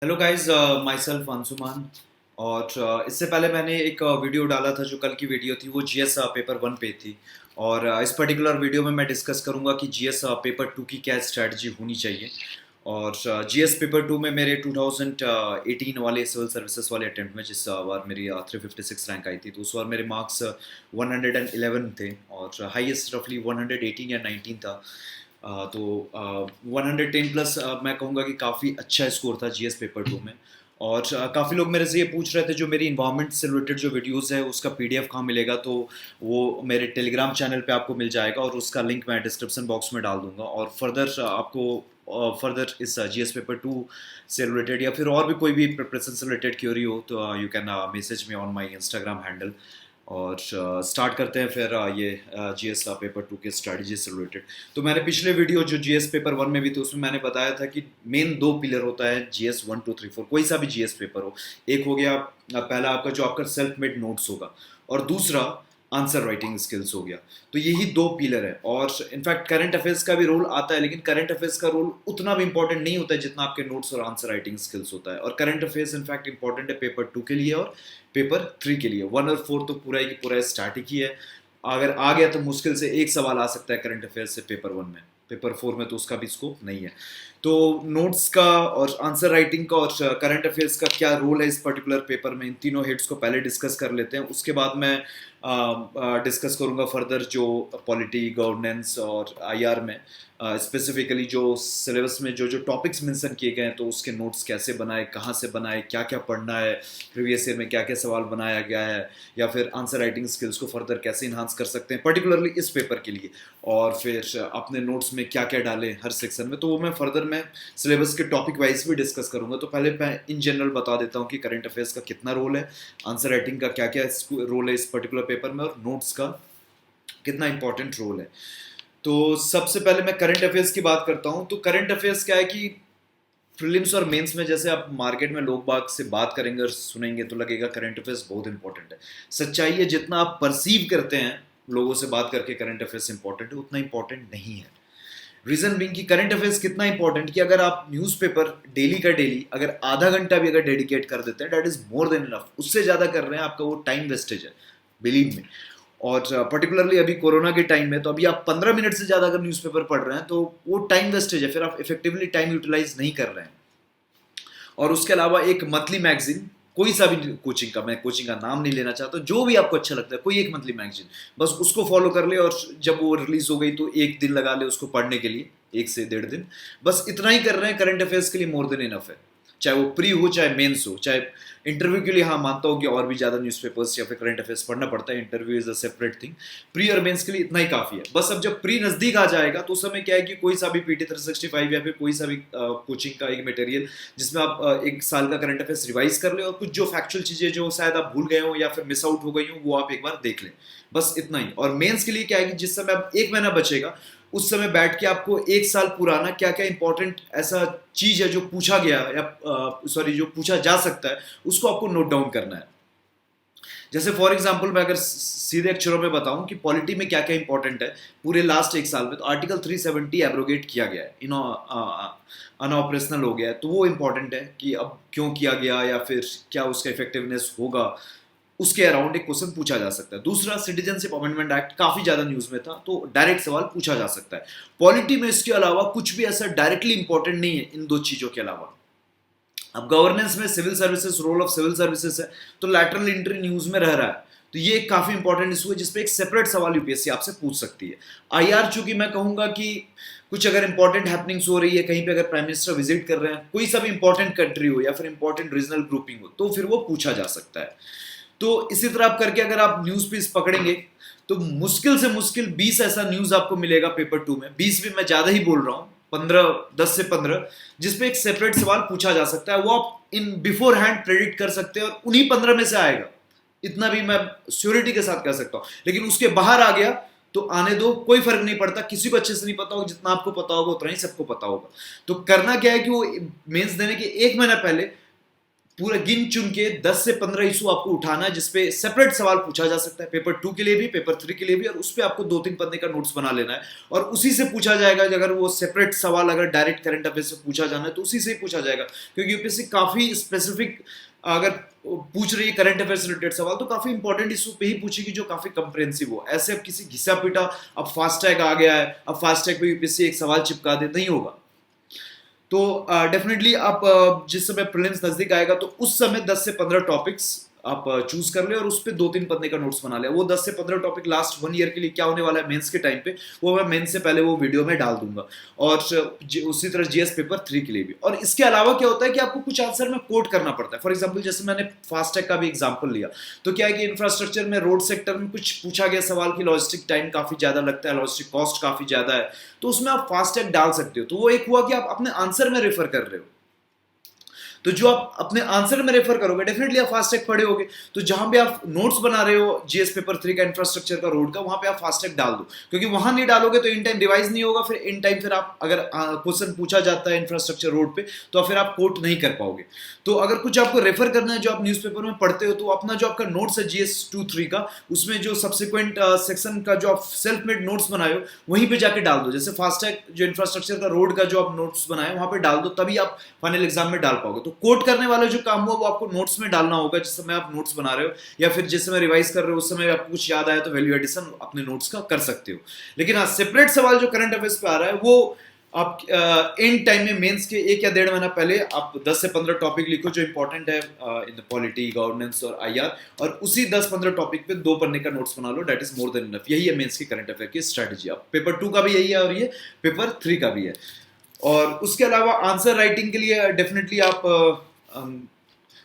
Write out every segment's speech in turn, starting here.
Hello guys, my self Anshuman. और इससे पहले मैंने एक वीडियो डाला था। जो कल की वीडियो थी वो जीएस पेपर वन पे थी। और इस पर्टिकुलर वीडियो में मैं डिस्कस करूंगा कि जीएस पेपर टू की क्या स्ट्रैटेजी होनी चाहिए। और जीएस पेपर टू में मेरे 2018 वाले सिविल सर्विसेज वाले अटेम्प्ट में जिस बार मेरी 356 रैंक आई थी, तो उस बार मेरे मार्क्स 111 थे और हाईएस्ट रफली 118 या 19 था। तो 110 प्लस मैं कहूँगा कि काफ़ी अच्छा स्कोर था जीएस पेपर टू में। और काफ़ी लोग मेरे से ये पूछ रहे थे जो मेरी इन्वायरमेंट से रिलेटेड जो वीडियोस है उसका पीडीएफ कहाँ मिलेगा। तो वो मेरे टेलीग्राम चैनल पे आपको मिल जाएगा और उसका लिंक मैं डिस्क्रिप्शन बॉक्स में डाल दूंगा। और फर्दर आपको फर्दर इस जीएस पेपर टू से रिलेटेड या फिर और भी कोई भी प्रिपरेशन से रिलेटेड क्यूरी हो तो you can message me on my Instagram handle. और स्टार्ट करते हैं फिर ये जीएस पेपर टू के स्ट्रेटजी से रिलेटेड। तो मैंने पिछले वीडियो जो जीएस पेपर वन में भी थी उसमें मैंने बताया था कि मेन दो पिलर होता है जीएस 1 2 3 4, कोई सा भी जीएस पेपर हो। एक हो गया पहला आपका जो आपका सेल्फ मेड नोट्स होगा, और दूसरा आंसर राइटिंग स्किल्स हो गया। तो यही दो पिलर है। और इनफैक्ट करंट अफेयर्स का भी रोल आता है, लेकिन करंट अफेयर्स का रोल उतना भी इंपॉर्टेंट नहीं होता है जितना आपके नोट्स और आंसर राइटिंग स्किल्स होता है। और करंट अफेयर्स इनफैक्ट इंपॉर्टेंट है पेपर टू के लिए और पेपर थ्री के लिए। वन और फोर तो पूरा ही पूरा स्टैटिक ही है। अगर आ गया तो मुश्किल से एक सवाल आ सकता है करंट अफेयर्स से पेपर वन में। पेपर फोर में तो उसका भी स्कोप नहीं है। तो नोट्स का और आंसर राइटिंग का और करंट अफेयर्स का क्या रोल है इस पर्टिकुलर पेपर में, इन तीनों हेड्स को पहले डिस्कस कर लेते हैं। उसके बाद मैं डिस्कस करूंगा फर्दर जो पॉलिटी गवर्नेंस और आईआर में स्पेसिफिकली जो सिलेबस में जो जो टॉपिक्स मेंशन किए गए हैं तो उसके नोट्स कैसे बनाए, कहाँ से बनाए, क्या क्या पढ़ना है, प्रीवियस ईयर में क्या क्या सवाल बनाया गया है, या फिर आंसर राइटिंग स्किल्स को फर्दर कैसे इन्हांस कर सकते हैं पर्टिकुलरली इस पेपर के लिए। और फिर अपने नोट्स में क्या क्या डालें हर सेक्शन में, तो वो मैं फर्दर मैं सिलेबस के टॉपिक वाइज भी डिस्कस करूंगा। तो पहले मैं इन जनरल बता देता हूँ कि करंट अफेयर्स का कितना रोल है, आंसर राइटिंग का क्या क्या रोल है इस पर्टिकुलर पेपर में, और नोट्स का कितना इंपॉर्टेंट रोल है। तो सबसे पहले मैं करंट अफेयर्स की बात करता हूँ। तो करंट अफेयर्स क्या है कि प्रीलिम्स और मेंस में जैसे आप मार्केट में लोग बाग से बात करेंगे और सुनेंगे तो लगेगा करंट अफेयर्स बहुत इंपॉर्टेंट है। सच्चाई है जितना आप परसीव करते हैं लोगों से बात करके करंट अफेयर्स इंपॉर्टेंट है, उतना इंपॉर्टेंट नहीं है। रीजन बिंग कि करंट अफेयर्स कितना इंपॉर्टेंट कि अगर आप न्यूज़पेपर डेली का डेली अगर आधा घंटा भी अगर डेडिकेट कर देते हैं, that is more than enough. उससे ज्यादा कर रहे हैं आपका वो टाइम वेस्टेज है, बिलीव में। और पर्टिकुलरली अभी कोरोना के टाइम में तो अभी आप 15 मिनट से ज्यादा अगर न्यूज़पेपर पढ़ रहे हैं तो वो टाइम वेस्टेज है, फिर आप इफेक्टिवली टाइम यूटिलाइज नहीं कर रहे हैं। और उसके अलावा एक मंथली मैगजीन, कोई सा भी कोचिंग का, मैं कोचिंग का नाम नहीं लेना चाहता, जो भी आपको अच्छा लगता है कोई एक मंथली मैगजीन बस उसको फॉलो कर ले। और जब वो रिलीज हो गई तो एक दिन लगा ले उसको पढ़ने के लिए, 1 से 1.5 दिन, बस इतना ही कर रहे हैं करंट अफेयर्स के लिए, मोर देन इनफ है। चाहे वो प्री हो चाहे मेंस हो चाहे इंटरव्यू के लिए। हाँ, मानता हूँ कि और भी ज़्यादा न्यूज़पेपर्स या फिर करंट अफेयर्स पढ़ना पड़ता है, interview is a separate thing. Pre और मेंस के लिए इतना ही काफ़ी है। बस अब जब प्री नज़दीक आ जाएगा तो उस समय क्या है कि कोई सा भी पीटी 365 या फिर कोई सा भी कोचिंग का एक मटेरियल जिसमें आप एक साल का करंट अफेयर्स रिवाइज कर ले और कुछ जो फैक्चुअल चीज़ें जो शायद आप भूल गए हो या फिर मिस आउट हो गई हो वो आप एक बार देख लें, बस इतना ही। और मेंस के लिए क्या है कि जिस समय अब 1 महीना बचेगा उस समय बैठ के आपको 1 साल पुराना क्या क्या इंपॉर्टेंट ऐसा चीज है जो पूछा गया या सॉरी जो पूछा जा सकता है उसको आपको नोट डाउन करना है। जैसे फॉर एग्जांपल मैं अगर सीधे अक्षरों में बताऊं कि पॉलिटी में क्या क्या इंपॉर्टेंट है पूरे लास्ट 1 साल में, तो आर्टिकल 370 एब्रोगेट किया गया है, अनऑपरेशनल हो गया है। तो वो इंपॉर्टेंट है कि अब क्यों किया गया या फिर क्या उसका इफेक्टिवनेस होगा, उसके अराउंड एक क्वेश्चन पूछा जा सकता है। दूसरा, सिटीजनशिप अमेंडमेंट एक्ट काफी ज्यादा न्यूज में था तो डायरेक्ट सवाल पूछा जा सकता है। पॉलिटी में इसके अलावा कुछ भी ऐसा डायरेक्टली इंपॉर्टेंट नहीं है इन दो चीजों के अलावा। अब गवर्नेंस में civil services, role of civil services है, तो लैटरल एंट्री न्यूज में रह रहा है, तो ये एक काफी इंपॉर्टेंट इशू है जिसपे एक सेपरेट सवाल यूपीएससी आपसे पूछ सकती है। आईआर चूंकि मैं कहूंगा कि कुछ अगर इंपॉर्टेंट हैपनिंग्स हो रही है कहीं पे, अगर प्राइम मिनिस्टर विजिट कर रहे हैं, कोई सा भी इंपॉर्टेंट कंट्री हो या फिर इंपॉर्टेंट रीजनल ग्रुपिंग हो, तो फिर वो पूछा जा सकता है। तो इसी तरह आप करके अगर आप न्यूज पीस पकड़ेंगे तो मुश्किल से मुश्किल 20 ऐसा न्यूज आपको मिलेगा पेपर टू में, 20 भी मैं ज्यादा ही बोल रहा हूँ, 15, 10 से 15, जिसपे एक सेपरेट सवाल पूछा जा सकता है। वो आप इन बिफोर हैंड प्रेडिक्ट कर सकते हैं और उन्हीं 15 में से आएगा, इतना भी मैं श्योरिटी के साथ कह सकता हूँ। लेकिन उसके बाहर आ गया तो आने दो, कोई फर्क नहीं पड़ता, किसी को अच्छे से नहीं पता होगा, जितना आपको पता होगा उतना ही सबको पता होगा। तो करना क्या है कि वो मेंस देने के 1 महीना पहले पूरा गिन चुन के 10 से 15 इशू आपको उठाना है जिसपे सेपरेट सवाल पूछा जा सकता है, पेपर 2 के लिए भी, पेपर 3 के लिए भी, और उस पे आपको 2-3 पन्ने का नोट्स बना लेना है और उसी से पूछा जाएगा। अगर वो सेपरेट सवाल अगर डायरेक्ट करंट अफेयर से पूछा जाना है तो उसी से ही पूछा जाएगा, क्योंकि यूपीएससी काफी स्पेसिफिक अगर पूछ रही है करंट अफेयर से रिलेटेड सवाल तो काफी इंपॉर्टेंट इशू पे ही पूछेगी जो काफी कंप्रेहेंसिव हो। ऐसे अब किसी घिसा पिटा अब फास्टैग आ गया है, अब फास्टैग पे यूपीएससी एक सवाल चिपका दे, नहीं होगा। तो डेफिनेटली आप जिस समय प्रीलिम्स नजदीक आएगा तो उस समय 10 से 15 टॉपिक्स आप चूज कर ले और उस पे 2-3 पन्ने का नोट्स बना ले। वो 10 से 15 टॉपिक लास्ट 1 ईयर के लिए क्या होने वाला है मेंस के टाइम पे, वो मैं मेंस से पहले वो वीडियो में डाल दूंगा, और उसी तरह जीएस पेपर 3 के लिए भी। और इसके अलावा क्या होता है कि आपको कुछ आंसर में कोट करना पड़ता है। फॉर एग्जाम्पल जैसे मैंने फास्टैग का भी एग्जाम्पल लिया, तो क्या है कि इंफ्रास्ट्रक्चर में रोड सेक्टर में कुछ पूछा गया सवाल की लॉजिस्टिक टाइम काफी ज्यादा लगता है, लॉजिस्टिक कॉस्ट काफी ज्यादा है, तो उसमें आप फास्टैग डाल सकते हो। तो वो एक हुआ कि आप अपने आंसर में रेफर कर रहे हो, तो जो आप अपने आंसर में रेफर करोगे डेफिनेटली आप फास्टैग पढ़े होगे, तो जहां पे आप नोट्स बना रहे हो जीएस पेपर 3 का इंफ्रास्ट्रक्चर का रोड का, वहां पे आप फास्टैग डाल दो, क्योंकि वहां नहीं डालोगे तो इन टाइम रिवाइज नहीं होगा, फिर इन टाइम फिर आप अगर क्वेश्चन पूछा जाता है इंफ्रास्ट्रक्चर रोड पे तो फिर आप कोट नहीं कर पाओगे। तो अगर कुछ आपको रेफर करना है जो आप न्यूज़पेपर में पढ़ते हो, तो अपना जो आपका नोट्स है जीएस 2-3 का, उसमें जो सब्सिक्वेंट सेक्शन का जो आप सेल्फ मेड नोट्स बनाए हो वहीं पे जाके डाल दो। जैसे फास्टैग जो इंफ्रास्ट्रक्चर का रोड का जो आप नोट्स बनाए वहां पे डाल दो, तभी आप फाइनल एग्जाम में डाल पाओगे। तो कोट करने वाला जो काम हुआ वो आपको नोट्स में डालना होगा जिस समय आप नोट्स बना रहे हो, या फिर जिस समय रिवाइज कर रहे हो उस समय आपको कुछ याद आया तो वैल्यू एडिशन अपने नोट्स का कर सकते हो। लेकिन हाँ, सेपरेट सवाल जो करंट अफेयर्स पे आ रहा है वो आप इन टाइम में मेंस के 1 या 1.5 महीना पहले आप 10 से 15 टॉपिक लिखो जो इंपॉर्टेंट है इन द पॉलिटी, गवर्नेंस और आईआर, और उसी 10-15 टॉपिक पे 2 पन्ने का नोट्स बना लो, that is more than enough. यही है मेंस की करंट अफेयर की स्ट्रेटजी। आप पेपर 2 का भी यही है और ये पेपर 3 का भी है। और उसके अलावा आंसर राइटिंग के लिए डेफिनेटली आप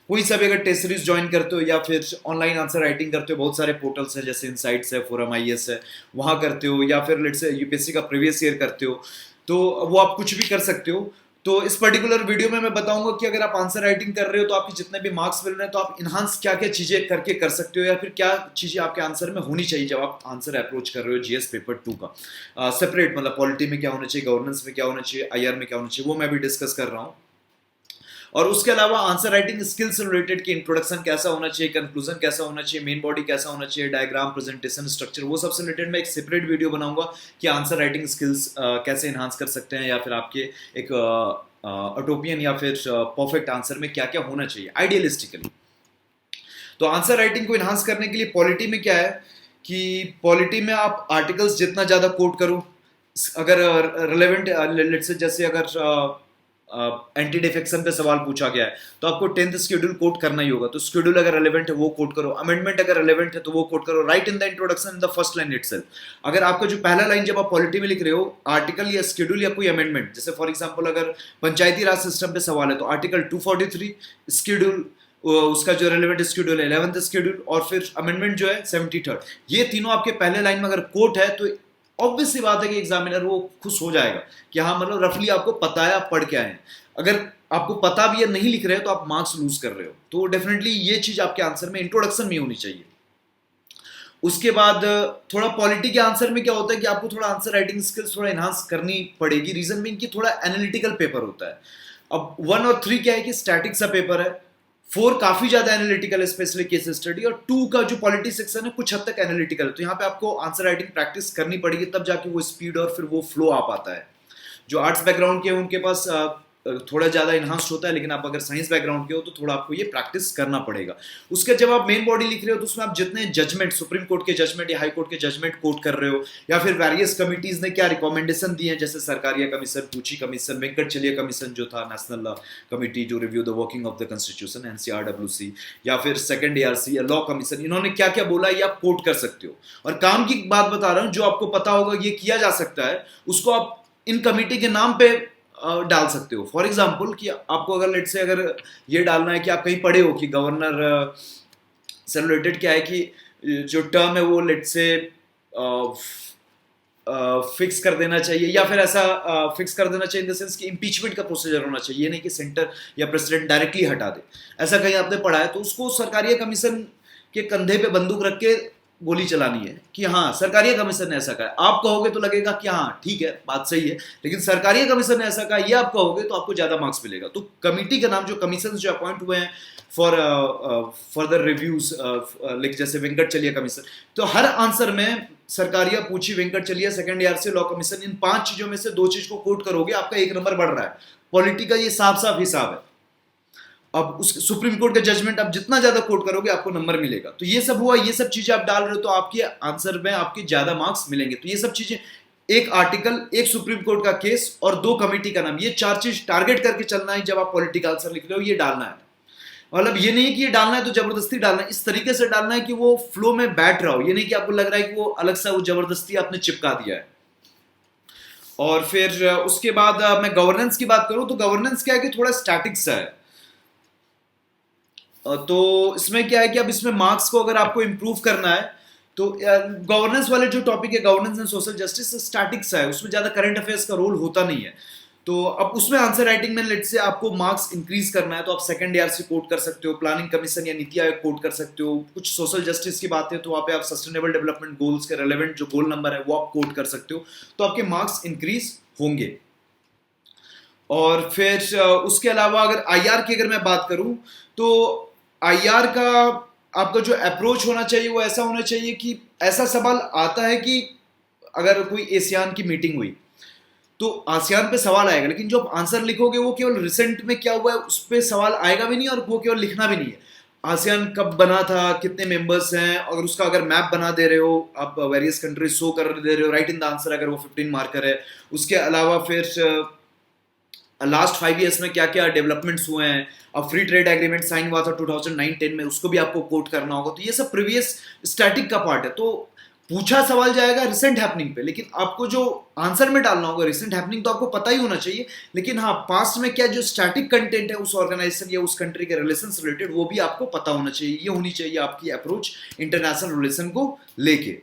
कोई सा भी अगर टेस्ट सीरीज ज्वाइन करते हो या फिर ऑनलाइन आंसर राइटिंग करते हो, बहुत सारे पोर्टल्स हैं जैसे इनसाइट्स है, फोरम आईएएस है, वहां करते हो, या फिर लेट्स से यूपीएससी का प्रीवियस ईयर करते हो, तो वो आप कुछ भी कर सकते हो। तो इस पर्टिकुलर वीडियो में मैं बताऊंगा कि अगर आप आंसर राइटिंग कर रहे हो तो आपके जितने भी मार्क्स मिल रहे हैं तो आप इनहांस क्या क्या चीजें करके कर सकते हो, या फिर क्या चीजें आपके आंसर में होनी चाहिए जब आप आंसर अप्रोच कर रहे हो जीएस पेपर 2 का। सेपरेट मतलब पॉलिटी में क्या होना चाहिए, गवर्नेंस में क्या होना चाहिए, आईआर में क्या होना चाहिए, वो मैं भी डिस्कस कर रहा हूँ। और उसके अलावा आंसर राइटिंग स्किल्स से रिलेटेड कि इंट्रोडक्शन कैसा होना चाहिए, कंक्लूजन कैसा होना चाहिए, मेन बॉडी कैसा होना चाहिए, डायग्राम, प्रेजेंटेशन, स्ट्रक्चर, वो सबसे रिलेटेड मैं एक सेपरेट वीडियो बनाऊंगा कि आंसर राइटिंग स्किल्स कैसे एनहांस कर सकते हैं, या फिर आपके एक अटोपियन या फिर परफेक्ट आंसर में क्या क्या होना चाहिए आइडियलिस्टिकली। तो आंसर राइटिंग को एनहांस करने के लिए पॉलिटी में क्या है कि पॉलिटी में आप आर्टिकल्स जितना ज़्यादा कोट करो, अगर रिलेवेंट लेट्स से जैसे अगर एंटी डिफेक्शन पे सवाल पूछा गया है तो आपको 10th शेड्यूल कोट करना ही होगा, तो शेड्यूल अगर रेलेवेंट है वो कोट करो, अमेंडमेंट अगर रेलेवेंट है तो वो कोट करो, right in the introduction in the first line itself. अगर आपका जो पहला लाइन जब आप पॉलिटी में लिख रहे हो आर्टिकल या शेड्यूल या कोई अमेंडमेंट, जैसे फॉर एग्जांपल अगर पंचायती राज सिस्टम पे सवाल है तो आर्टिकल 243 शेड्यूल, उसका जो रेलेवेंट शेड्यूल है 11th शेड्यूल, और फिर अमेंडमेंट जो है 73rd, ये तीनों आपके पहले लाइन में अगर कोट है तो ऑब्वियस सी बात है कि एग्जामिनर वो खुश हो जाएगा कि हाँ मतलब रफली आपको पता है आप पढ़ के आए हैं। अगर आपको पता भी है नहीं लिख रहे हो तो आप मार्क्स लूज कर रहे हो। तो डेफिनेटली ये चीज आपके आंसर में इंट्रोडक्शन में होनी चाहिए। उसके बाद थोड़ा पॉलिटी के आंसर में क्या होता है कि आपको थोड़ा आंसर राइटिंग स्किल्स थोड़ा एनहांस करनी पड़ेगी, रीजन भी इनकी थोड़ा एनालिटिकल पेपर होता है। अब 1 और 3 क्या है कि स्टैटिक सा पेपर है, 4 काफी ज्यादा एनालिटिकल है स्पेशली केस स्टडी, और 2 का जो पॉलिटी सेक्शन है कुछ हद तक एनालिटिकल है। तो यहाँ पे आपको आंसर राइटिंग प्रैक्टिस करनी पड़ेगी तब जाके वो स्पीड और फिर वो फ्लो आ पाता है। जो आर्ट्स बैकग्राउंड के हैं उनके पास थोड़ा ज़्यादा इन्हांस्ड होता है, लेकिन आप अगर साइंस बैकग्राउंड के हो तो थोड़ा आपको ये प्रैक्टिस करना पड़ेगा। उसके जब आप मेन बॉडी लिख रहे हो तो उसमें आप जितने जजमेंट, सुप्रीम कोर्ट के जजमेंट या हाई कोर्ट के जजमेंट कोट कर रहे हो, या फिर वेरियस कमिटीज ने क्या रिकमेंडेशन दिए हैं, जैसे सरकारिया कमीशन, पूची कमीशन, वेंकटचलिया कमीशन जो था नेशनल लॉ कमिटी जो review the working of the constitution NCRWC, या फिर सेकंड ARC या लॉ कमीशन, इन्होंने क्या क्या बोला ये आप कोट कर सकते हो। और काम की बात बता रहा हूँ, जो आपको पता होगा ये किया जा सकता है उसको आप इन कमिटी के नाम पे डाल सकते हो। फॉर एग्जाम्पल कि आपको अगर लेट से अगर ये डालना है कि आप कहीं पढ़े हो कि गवर्नर से रिलेटेड क्या है कि जो टर्म है वो लेट से फिक्स कर देना चाहिए, या फिर ऐसा फिक्स कर देना चाहिए इन द सेंस कि इम्पीचमेंट का प्रोसीजर होना चाहिए, ये नहीं कि सेंटर या प्रेसिडेंट डायरेक्टली हटा दे, ऐसा कहीं आपने पढ़ा है तो उसको सरकारिया कमीशन के कंधे पे बंदूक रख के गोली चलानी है कि हाँ सरकारी कमीशन ने ऐसा कहा, आप कहोगे तो लगेगा कि हाँ ठीक है बात सही है, लेकिन सरकारी कमीशन ने ऐसा कहा ये आप कहोगे तो आपको ज्यादा मार्क्स मिलेगा। तो कमिटी का नाम, जो कमीशन जो अपॉइंट हुए हैं फॉर फर्दर रिव्यूज, लाइक जैसे वेंकटचलिया कमीशन, तो हर आंसर में सरकारिया पूछी, वेंकटचलिया, सेकंड ईयर से लॉ कमीशन, इन 5 चीजों में से 2 चीज को कोट करोगे आपका 1 नंबर बढ़ रहा है। पॉलिटी का ये साफ साफ हिसाब है। अब उस सुप्रीम कोर्ट का जजमेंट आप जितना ज्यादा कोट करोगे आपको नंबर मिलेगा। तो ये सब हुआ, ये सब चीजें आप डाल रहे हो तो आपके आंसर में आपके ज्यादा मार्क्स मिलेंगे। तो ये सब चीजें, एक आर्टिकल, एक सुप्रीम कोर्ट का केस और 2 कमेटी का नाम, ये 4 चीज टारगेट करके चलना है जब आप पॉलिटिकल आंसर लिख रहे हो, ये डालना है। मतलब ये नहीं कि ये डालना है तो जबरदस्ती डालना है, इस तरीके से डालना है कि वो फ्लो में बैठ रहा हो, ये नहीं कि आपको लग रहा है कि वो अलग सा वो जबरदस्ती आपने चिपका दिया है। और फिर उसके बाद मैं गवर्नेंस की बात करूं तो गवर्नेंस क्या है कि थोड़ा स्टैटिक सा है। तो इसमें क्या है कि अब इसमें मार्क्स को अगर आपको इंप्रूव करना है तो गवर्नेंस वाले जो टॉपिक है, governance and social justice, static सा है, उसमें ज्यादा करंट अफेयर्स का रोल होता नहीं है। तो अब उसमें आंसर राइटिंग में लेट से आपको मार्क्स इंक्रीज करना है तो आप सेकंड ईयर से कोट कर सकते हो, प्लानिंग कमीशन या नीति आयोग कोट कर सकते हो। कुछ सोशल जस्टिस की बात है तो वहाँ पे आप सस्टेनेबल डेवलपमेंट गोल्स के रेलेवेंट जो गोल नंबर है वो आप कोट कर सकते हो, तो आपके मार्क्स इंक्रीज होंगे। और फिर उसके अलावा अगर आईआर की अगर मैं बात करूं तो आईआर का आपका जो अप्रोच होना चाहिए वो ऐसा होना चाहिए कि ऐसा सवाल आता है कि अगर कोई एशियान की मीटिंग हुई तो आसियान पे सवाल आएगा, लेकिन जो आप आंसर लिखोगे वो केवल रिसेंट में क्या हुआ है उस पर सवाल आएगा भी नहीं, और वो केवल लिखना भी नहीं है। आसियान कब बना था, कितने मेंबर्स हैं, अगर उसका अगर मैप बना दे रहे हो आप, वेरियस कंट्रीज शो कर दे रहे हो, राइट इन द आंसर अगर वो 15 मार्कर है। उसके अलावा फिर लास्ट 5 ईयर्स में क्या क्या डेवलपमेंट्स हुए हैं, अब फ्री ट्रेड एग्रीमेंट साइन हुआ था 2009-10 में, उसको भी आपको कोट करना होगा। तो ये सब प्रीवियस स्टैटिक का पार्ट है। तो पूछा सवाल जाएगा रिसेंट हैपनिंग पे, लेकिन आपको जो आंसर में डालना होगा रिसेंट हैपनिंग तो आपको पता ही होना चाहिए, लेकिन हाँ पास्ट में क्या जो स्टैटिक कंटेंट है उस ऑर्गेनाइजेशन या उस कंट्री के रिलेशन से रिलेटेड वो भी आपको पता होना चाहिए। ये होनी चाहिए आपकी अप्रोच इंटरनेशनल रिलेशन को लेके।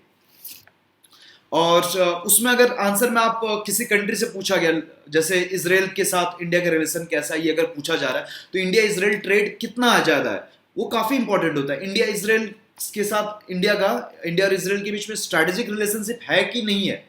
और उसमें अगर आंसर में आप किसी कंट्री से पूछा गया, जैसे इसराइल के साथ इंडिया का रिलेशन कैसा है, ये अगर पूछा जा रहा है तो इंडिया इसराइल ट्रेड कितना ज्यादा है, वो काफी इंपॉर्टेंट होता है। इंडिया इसराइल के साथ इंडिया और इसराइल के बीच में स्ट्रेटेजिक रिलेशनशिप है कि नहीं है,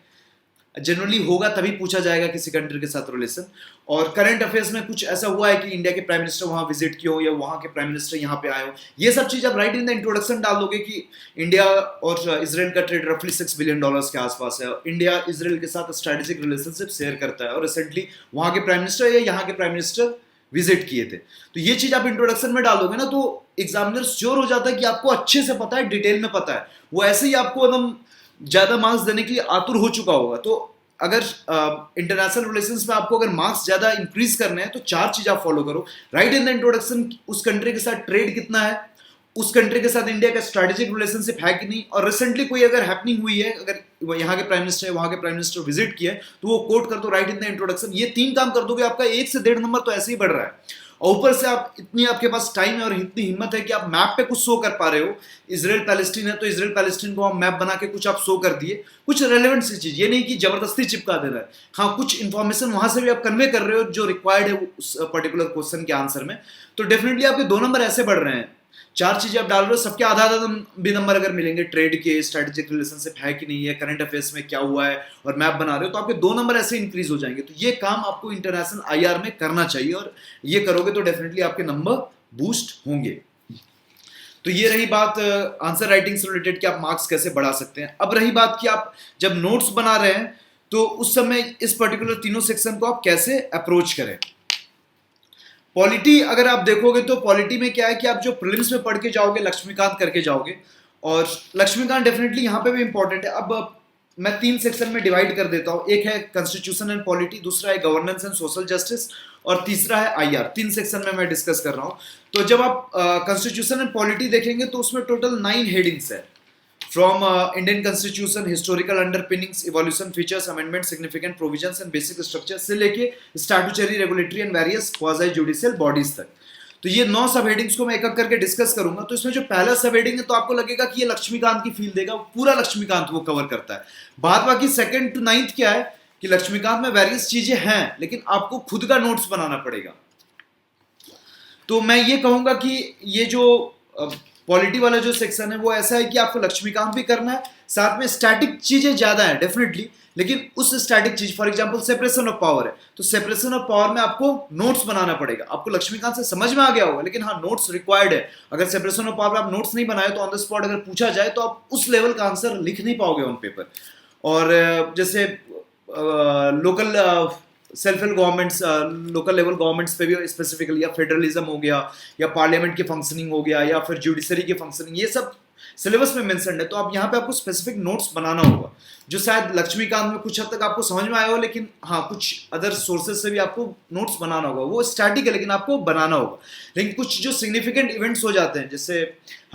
जनरली होगा तभी पूछा जाएगा किसी कंट्री के साथ रिलेशन। और करंट अफेयर्स में कुछ ऐसा हुआ है कि इंडिया के प्राइम मिनिस्टर वहां विजिट किए हो या वहां के प्राइम मिनिस्टर यहाँ पे आए हो, ये सब चीज आप राइट इन द इंट्रोडक्शन डाल दोगे कि इंडिया और इसराइल का ट्रेड रफली $6 बिलियन के आसपास है, इंडिया इसराइल के साथ स्ट्रेटेजिक रिलेशनशिप शेयर करता है और रिसेंटली वहां के प्राइम मिनिस्टर या यहाँ के प्राइम मिनिस्टर विजिट किए थे। तो ये चीज आप इंट्रोडक्शन में डालोगे ना तो एग्जामिनर श्योर हो जाता है कि आपको अच्छे से पता है, डिटेल में पता है, वो ऐसे ही आपको एकदम ज्यादा मार्क्स देने के लिए आतुर हो चुका होगा। तो अगर इंटरनेशनल रिलेशंस में आपको अगर मार्क्स ज्यादा इंक्रीज करने हैं तो 4 चीज आप फॉलो करो। राइट इन द इंट्रोडक्शन, उस कंट्री के साथ ट्रेड कितना है, उस कंट्री के साथ इंडिया का स्ट्रेटेजिक रिलेशनशिप है कि नहीं, और रिसेंटली कोई अगर हैपनिंग हुई है, अगर यहाँ के प्राइम मिनिस्टर है वहां के प्राइम मिनिस्टर विजिट किए तो वो कोट कर दो राइट इन द इंट्रोडक्शन। ये 3 काम कर दोगे आपका 1 से 1.5 नंबर तो ऐसे ही बढ़ रहा है। और ऊपर से आप इतनी आपके पास टाइम है और इतनी हिम्मत है कि आप मैप पे कुछ शो कर पा रहे हो। इसराइल पैलेस्टीन है तो इसराइल पैलेस्टीन को आप मैप बना के कुछ आप शो कर दिए, कुछ रेलेवेंट सी चीज, ये नहीं कि जबरदस्ती चिपका दे रहा है। हाँ कुछ इंफॉर्मेशन वहां से भी आप कन्वे कर रहे हो जो रिक्वायर्ड है उस पर्टिकुलर क्वेश्चन के आंसर में, तो डेफिनेटली आपके 2 नंबर ऐसे बढ़ रहे हैं। 4 चीजें आप डाल रहे हो, सबके आधा आधा भी नंबर अगर मिलेंगे, ट्रेड के, स्ट्रेटेजिक रिलेशनशिप है कि नहीं है, करंट अफेयर्स में क्या हुआ है और मैप बना रहे हो, तो आपके 2 नंबर ऐसे इंक्रीज हो जाएंगे। तो ये काम आपको इंटरनेशनल आईआर में करना चाहिए और ये करोगे तो डेफिनेटली आपके नंबर बूस्ट होंगे। तो ये रही बात आंसर राइटिंग से रिलेटेड कि आप मार्क्स कैसे बढ़ा सकते हैं। अब रही बात कि आप जब नोट्स बना रहे हैं तो उस समय इस पर्टिकुलर तीनों सेक्शन को आप कैसे अप्रोच करें। पॉलिटी अगर आप देखोगे तो पॉलिटी में क्या है कि आप जो प्रीलिम्स में पढ़ के जाओगे लक्ष्मीकांत करके जाओगे, और लक्ष्मीकांत डेफिनेटली यहाँ पे भी इंपॉर्टेंट है। अब मैं 3 सेक्शन में डिवाइड कर देता हूँ, एक है कॉन्स्टिट्यूशन एंड पॉलिटी, दूसरा है गवर्नेंस एंड सोशल जस्टिस, और तीसरा है आईआर। 3 सेक्शन में मैं डिस्कस कर रहा हूँ। तो जब आप कॉन्स्टिट्यूशन एंड पॉलिटी देखेंगे तो उसमें टोटल 9 हेडिंग्स है, from Indian constitution, historical underpinnings, evolution, features, amendment, significant provisions and basic structure से लेके statutory, regulatory and various quasi judicial bodies तक। तो ये 9 सब हेडिंग्स को मैं एक एक करके डिस्कस करूंगा। तो इसमें जो पहला सब हेडिंग है तो आपको लगेगा कि ये लक्ष्मीकांत की फील देगा, पूरा लक्ष्मीकांत वो कवर करता है। बाद बाकी 2nd to 9th क्या है कि लक्ष्मीकांत में वेरियस चीजें हैं लेकिन आपको खुद का नोट्स बनाना पड़ेगा। तो मैं ये कहूंगा कि ये जो पॉलिटी वाला जो सेक्शन है वो ऐसा है कि आपको लक्ष्मीकांत भी करना है, साथ में स्टैटिक चीजें ज्यादा है डेफिनेटली, लेकिन उस स्टैटिक चीज for example separation of power है, तो सेपरेशन ऑफ पावर में आपको नोट्स बनाना पड़ेगा। आपको लक्ष्मीकांत से समझ में आ गया होगा, लेकिन हाँ नोट्स रिक्वायर्ड है। अगर सेपरेशन ऑफ पावर में आप नोट्स नहीं बनाए तो ऑन द स्पॉट अगर पूछा जाए तो आप उस लेवल का आंसर लिख नहीं पाओगे ऑन पेपर। और जैसे local self help governments, local level governments पे भी स्पेसिफिकली, या फेडरलिज्म हो गया, या पार्लियामेंट की फंक्शनिंग हो गया, या फिर जुडिशरी की फंक्शनिंग, ये सब सिलेबस में मेंशन है। तो आप यहाँ पे आपको स्पेसिफिक नोट्स बनाना होगा, जो शायद लक्ष्मीकांत में कुछ हद तक आपको समझ में आया हो, लेकिन हाँ कुछ अदर सोर्सेज से भी आपको नोट्स बनाना होगा। वो स्टैटिक है लेकिन आपको बनाना होगा। लेकिन कुछ जो सिग्निफिकेंट इवेंट्स हो जाते हैं, जैसे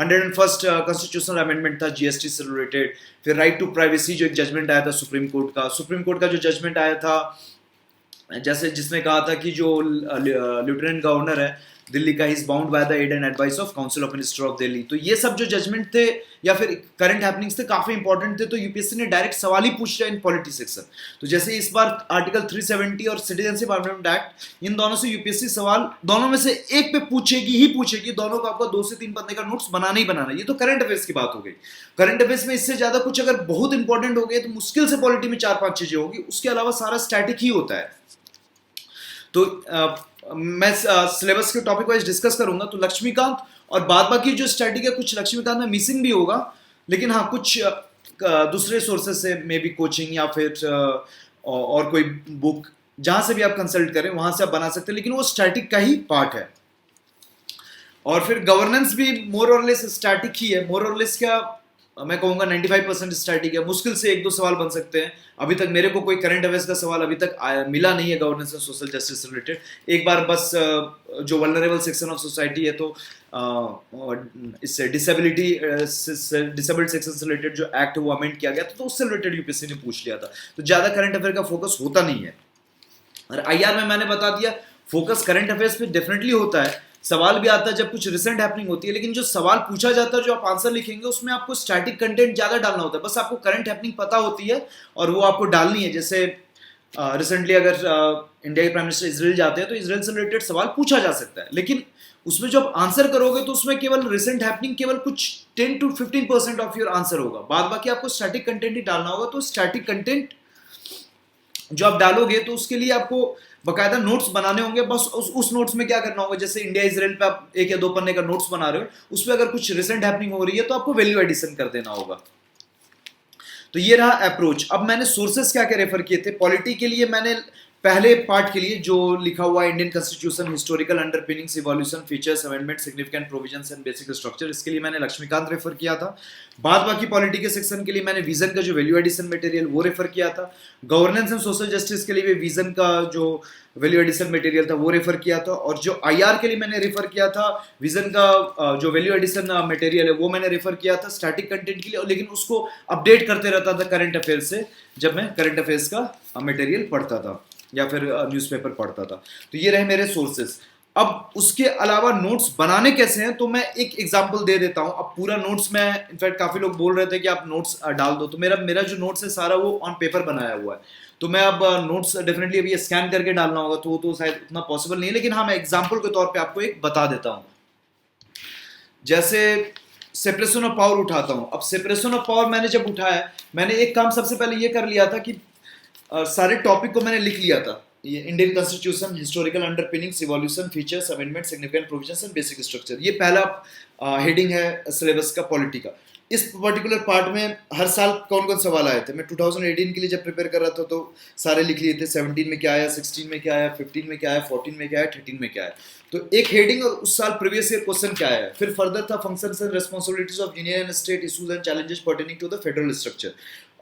101st कॉन्स्टिट्यूशनल अमेंडमेंट था जीएसटी से रिलेटेड, फिर राइट टू प्राइवेसी जो एक जजमेंट आया था सुप्रीम कोर्ट का जो जजमेंट आया था, जैसे जिसने कहा था कि जो लेफ्टिनेंट गवर्नर है दिल्ली का, is bound by the aid and advice of council of minister of Delhi. तो ये सब जो जजमेंट थे या फिर करंट हैपनिंग्स थे, काफी इंपॉर्टेंट थे, तो यूपीएससी ने डायरेक्ट सवाल ही पूछ लिया इन पॉलिटी सेक्शन। तो जैसे इस बार आर्टिकल 370 और सिटीजनशिप अमेंडमेंट एक्ट, इन दोनों से यूपीएससी सवाल दोनों में से एक पे पूछेगी। दोनों को आपको 2 से 3 पन्ने का नोट्स बनाना ही बनाना। ये तो करंट अफेयर्स की बात हो गई। करंट अफेयर्स में इससे ज्यादा कुछ अगर बहुत इंपॉर्टेंट हो गए तो मुश्किल से पॉलिटी में 4-5 चीजें होगी, उसके अलावा सारा स्टैटिक ही होता है। तो मैं सिलेबस के टॉपिक वाइज डिस्कस करूंगा। तो लक्ष्मीकांत और बाद बाकी जो स्टैटिक है, कुछ लक्ष्मीकांत में मिसिंग भी होगा, लेकिन हाँ कुछ दूसरे सोर्सेज से मे बी कोचिंग या फिर और कोई बुक जहां से भी आप कंसल्ट करें वहां से आप बना सकते हैं, लेकिन वो स्टैटिक का ही पार्ट है। और फिर गवर्नेंस भी मोर और लेस स्टैटिक ही है। मोर और लेस क्या मैं कहूंगा 95% स्टैटिक है। मुश्किल से 1-2 सवाल बन सकते हैं। अभी तक मेरे को कोई करंट अफेयर्स का सवाल अभी तक मिला नहीं है गवर्नेंस एंड सोशल जस्टिस से रिलेटेड। एक बार बस जो वल्नरेबल सेक्शन ऑफ सोसाइटी है, तो इससे डिसेबल्ड सेक्शन से रिलेटेड जो एक्ट वो अमेंड किया गया था, तो उससे रिलेटेड यूपीएससी ने पूछ लिया था। तो ज्यादा करंट अफेयर का फोकस होता नहीं है। और आईआर में मैंने बता दिया, फोकस करंट अफेयर्स पे डेफिनेटली होता है। सवाल भी आता है जब कुछ रिसेंट हैपनिंग होती है, लेकिन जो सवाल पूछा जाता है, जो आप आंसर लिखेंगे, उसमें आपको स्टैटिक कंटेंट ज्यादा डालना होता है। बस आपको करंट हैपनिंग पता होती है और वो आपको डालनी है। जैसे रिसेंटली अगर इंडिया के प्राइम मिनिस्टर इजराइल जाते हैं तो इजराइल से रिलेटेड सवाल पूछा जा सकता है, लेकिन उसमें जब आंसर करोगे तो उसमें केवल रिसेंट हैपनिंग केवल कुछ 10 to 15% ऑफ योर आंसर होगा। बाद बाकी आपको स्टैटिक कंटेंट ही डालना होगा। तो स्टैटिक कंटेंट जो आप डालोगे तो उसके लिए आपको बकायदा नोट्स बनाने होंगे। बस उस नोट्स में क्या करना होगा, जैसे इंडिया इजराइल पे आप 1 या 2 पन्ने का नोट्स बना रहे हो, उसमें अगर कुछ रिसेंट हैपनिंग हो रही है तो आपको वैल्यू एडिशन कर देना होगा। तो ये रहा अप्रोच। अब मैंने सोर्सेस क्या क्या रेफर किए थे पॉलिटी के लिए। मैंने पहले पार्ट के लिए जो लिखा हुआ है Indian constitution, historical underpinnings, evolution, features, amendment, significant provisions and basic structure, इसके लिए मैंने लक्ष्मीकांत रेफर किया था। बाद बाकी पॉलिटी के सेक्शन के लिए मैंने विजन का जो वैल्यू एडिशन मटेरियल वो रेफर किया था। गवर्नेंस एंड सोशल जस्टिस के लिए भी विजन का जो वैल्यू एडिशन मटेरियल था वो रेफर किया था। और जो आईआर के लिए मैंने रेफर किया था विजन का जो वैल्यू एडिशन मटेरियल है वो मैंने रेफर किया था स्टैटिक कंटेंट के लिए, लेकिन उसको अपडेट करते रहता था करंट अफेयर्स से, जब मैं करंट अफेयर्स का मटेरियल पढ़ता था या फिर न्यूज़पेपर पढ़ता था। तो ये रहे मेरे सोर्सेस। अब उसके अलावा नोट्स बनाने कैसे हैं, तो मैं एक एग्जांपल दे देता हूं। अब पूरा नोट्स में, इनफैक्ट काफी लोग बोल रहे थे कि आप नोट्स डाल दो, तो मेरा जो नोट्स है सारा वो ऑन पेपर बनाया हुआ है। तो मैं अब नोट्स डेफिनेटली अभी स्कैन करके डालना होगा, तो शायद उतना पॉसिबल नहीं है, लेकिन हाँ मैं एग्जाम्पल के तौर पर आपको एक बता देता हूँ। जैसे सेपरेशन ऑफ पावर उठाता हूँ। अब सेपरेशन ऑफ पावर मैंने जब उठाया, मैंने एक काम सबसे पहले ये कर लिया था कि सारे टॉपिक को मैंने लिख लिया था। ये Indian constitution, historical underpinnings, evolution, features, amendment, significant provisions and basic structure, ये पहला हेडिंग है सिलेबस का पॉलिटी का। इस पर्टिकुलर पार्ट में हर साल कौन कौन सवाल आए थे, मैं 2018 के लिए जब प्रिपेयर कर रहा था तो सारे लिख लिए थे। 17 में क्या आया, 16 में क्या आया, 15 में क्या आया, 14 में क्या आया, 13 में क्या आया। तो एक हेडिंग और उस साल प्रीवियस ईयर क्वेश्चन क्या आया। फिर फर्दर था functions and responsibilities of union and state, issues and challenges pertaining to the federal structure,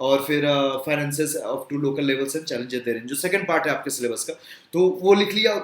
और फिर finances of to local levels and challenges therein, जो सेकंड पार्ट है आपके सिलेबस का। तो वो लिख लिया,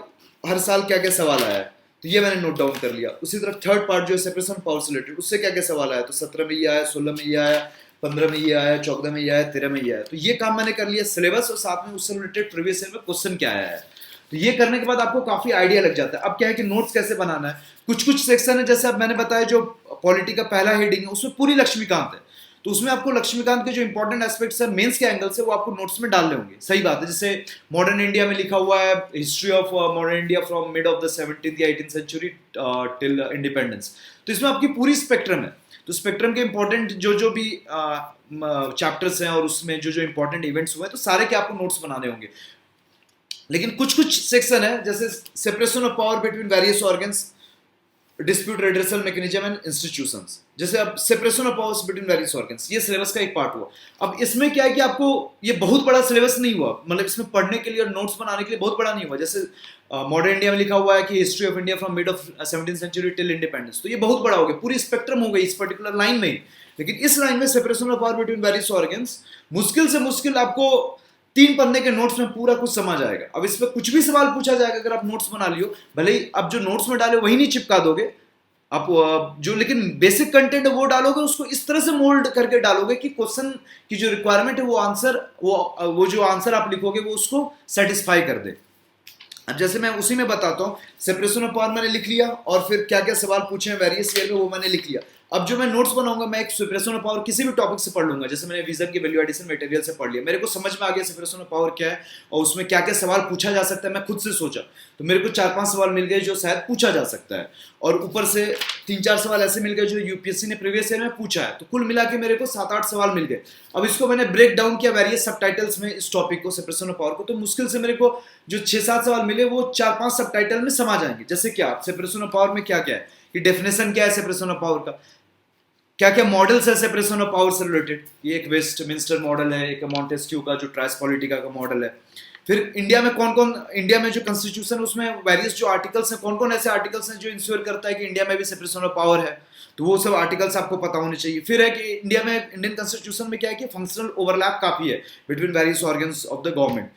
हर साल क्या क्या सवाल आया है तो ये मैंने नोट डाउन कर लिया। उसी तरह थर्ड पार्ट जो है सेपरेशन पावर से रिलेटेड, उससे क्या क्या सवाल आया, तो 17 में ये आया, 16 में ये आया, 15 में ये आया, 14 में ये आया, 13 में ये आया। तो ये काम मैंने कर लिया सिलेबस, और साथ में उससे रिलेटेड प्रीवियस ईयर में क्वेश्चन क्या आया है। तो ये करने के बाद आपको काफी आइडिया लग जाता है। अब क्या है कि नोट्स कैसे बनाना है। कुछ कुछ सेक्शन है, जैसे अब मैंने बताया जो पॉलिटी का पहला हेडिंग है उसमें पूरी लक्ष्मीकांत है, तो उसमें आपको लक्ष्मीकांत के जो इंपॉर्टेंट एस्पेक्ट्स है मेंस के एंगल से वो आपको नोट्स में डालने होंगे, सही बात है। जैसे मॉडर्न इंडिया में लिखा हुआ है history of modern India from mid of the 17th या 18th सेंचुरी टिल इंडिपेंडेंस, तो इसमें आपकी पूरी स्पेक्ट्रम है। तो स्पेक्ट्रम के इंपॉर्टेंट जो भी चैप्टर्स हैं और उसमें जो इंपॉर्टेंट इवेंट्स हुए हैं, तो सारे के आपको नोट्स बनाने होंगे। लेकिन कुछ कुछ सेक्शन है जैसे separation of power between various organs, dispute redressal mechanism and institutions, जैसे अब separation of powers between various organs, ये सिलेबस का एक पार्ट हुआ। अब इसमें क्या है कि आपको ये बहुत बड़ा सिलेबस नहीं हुआ, मतलब इसमें पढ़ने के लिए और नोट्स बनाने के लिए बहुत बड़ा नहीं हुआ। जैसे मॉडर्न इंडिया में लिखा हुआ है कि history of India from mid of 17th century till independence, तो ये बहुत बड़ा हो गया, पूरी स्पेक्ट्रम हो गई इस पर्टिकुलर लाइन में। लेकिन इस लाइन में separation of power between various organs मुश्किल से मुश्किल आपको 3 पन्ने के नोट्स में पूरा कुछ समझ आएगा। अब इस पर कुछ भी सवाल पूछा जाएगा अगर आप नोट्स बना लियो, भले ही आप जो नोट्स में डाले वही नहीं चिपका दोगे आप, जो लेकिन बेसिक कंटेंट है वो डालोगे, उसको इस तरह से मोल्ड करके डालोगे कि क्वेश्चन की जो रिक्वायरमेंट है वो आंसर, वो जो आंसर आप लिखोगे वो उसको सेटिस्फाई कर दे। अब जैसे मैं उसी में बताता हूँ, सेपरेशन ऑफ पावर मैंने लिख लिया और फिर क्या क्या सवाल पूछे हैं वेरियस ईयर में वो मैंने लिख लिया। अब जो मैं नोट्स बनाऊंगा मैं एक सेपरेशन ऑफ पावर किसी भी टॉपिक से पढ़ लूंगा, जैसे मैंने विजन की वैल्यू एडिशन मटेरियल से पढ़ लिया, मेरे को समझ में आ गया सेपरेशन ऑफ पावर क्या है और उसमें क्या क्या सवाल पूछा जा सकता है, मैं खुद से सोचा तो मेरे को 4-5 सवाल मिल गए जो शायद पूछा जा सकता है, और ऊपर से 3-4 सवाल ऐसे मिल गए जो यूपीएससी ने प्रीवियस ईयर में पूछा है, तो कुल मिला के मेरे को 7-8 सवाल मिल गए। अब इसको मैंने ब्रेक डाउन किया वेरियस सबटाइटल्स में, इस टॉपिक को सेपरेशन ऑफ पावर को, तो मुश्किल से मेरे को जो 6-7 सवाल मिले वो 4-5 सबटाइटल में समा जाएंगे। जैसे क्या सेपरेशन ऑफ पावर में क्या क्या है, कि डेफिनेशन क्या है सेपरेशन ऑफ पावर का, क्या क्या मॉडल्स है सेपरेशन ऑफ पावर से रिलेटेड, ये एक वेस्टमिंस्टर मॉडल है, एक मॉन्टेस्क्यू का जो ट्राइस पॉलिटिका का मॉडल है। फिर इंडिया में कौन कौन, इंडिया में जो कॉन्स्टिट्यूशन उसमें वेरियस जो आर्टिकल्स हैं, कौन कौन ऐसे आर्टिकल्स हैं जो इंश्योर करता है कि इंडिया में भी सेपरेशन ऑफ पावर है, तो वो सब आर्टिकल्स आपको पता होने चाहिए। फिर है कि इंडिया में, इंडियन कॉन्स्टिट्यूशन में क्या है कि फंक्शनल ओवरलैप काफी है between various organs of the government,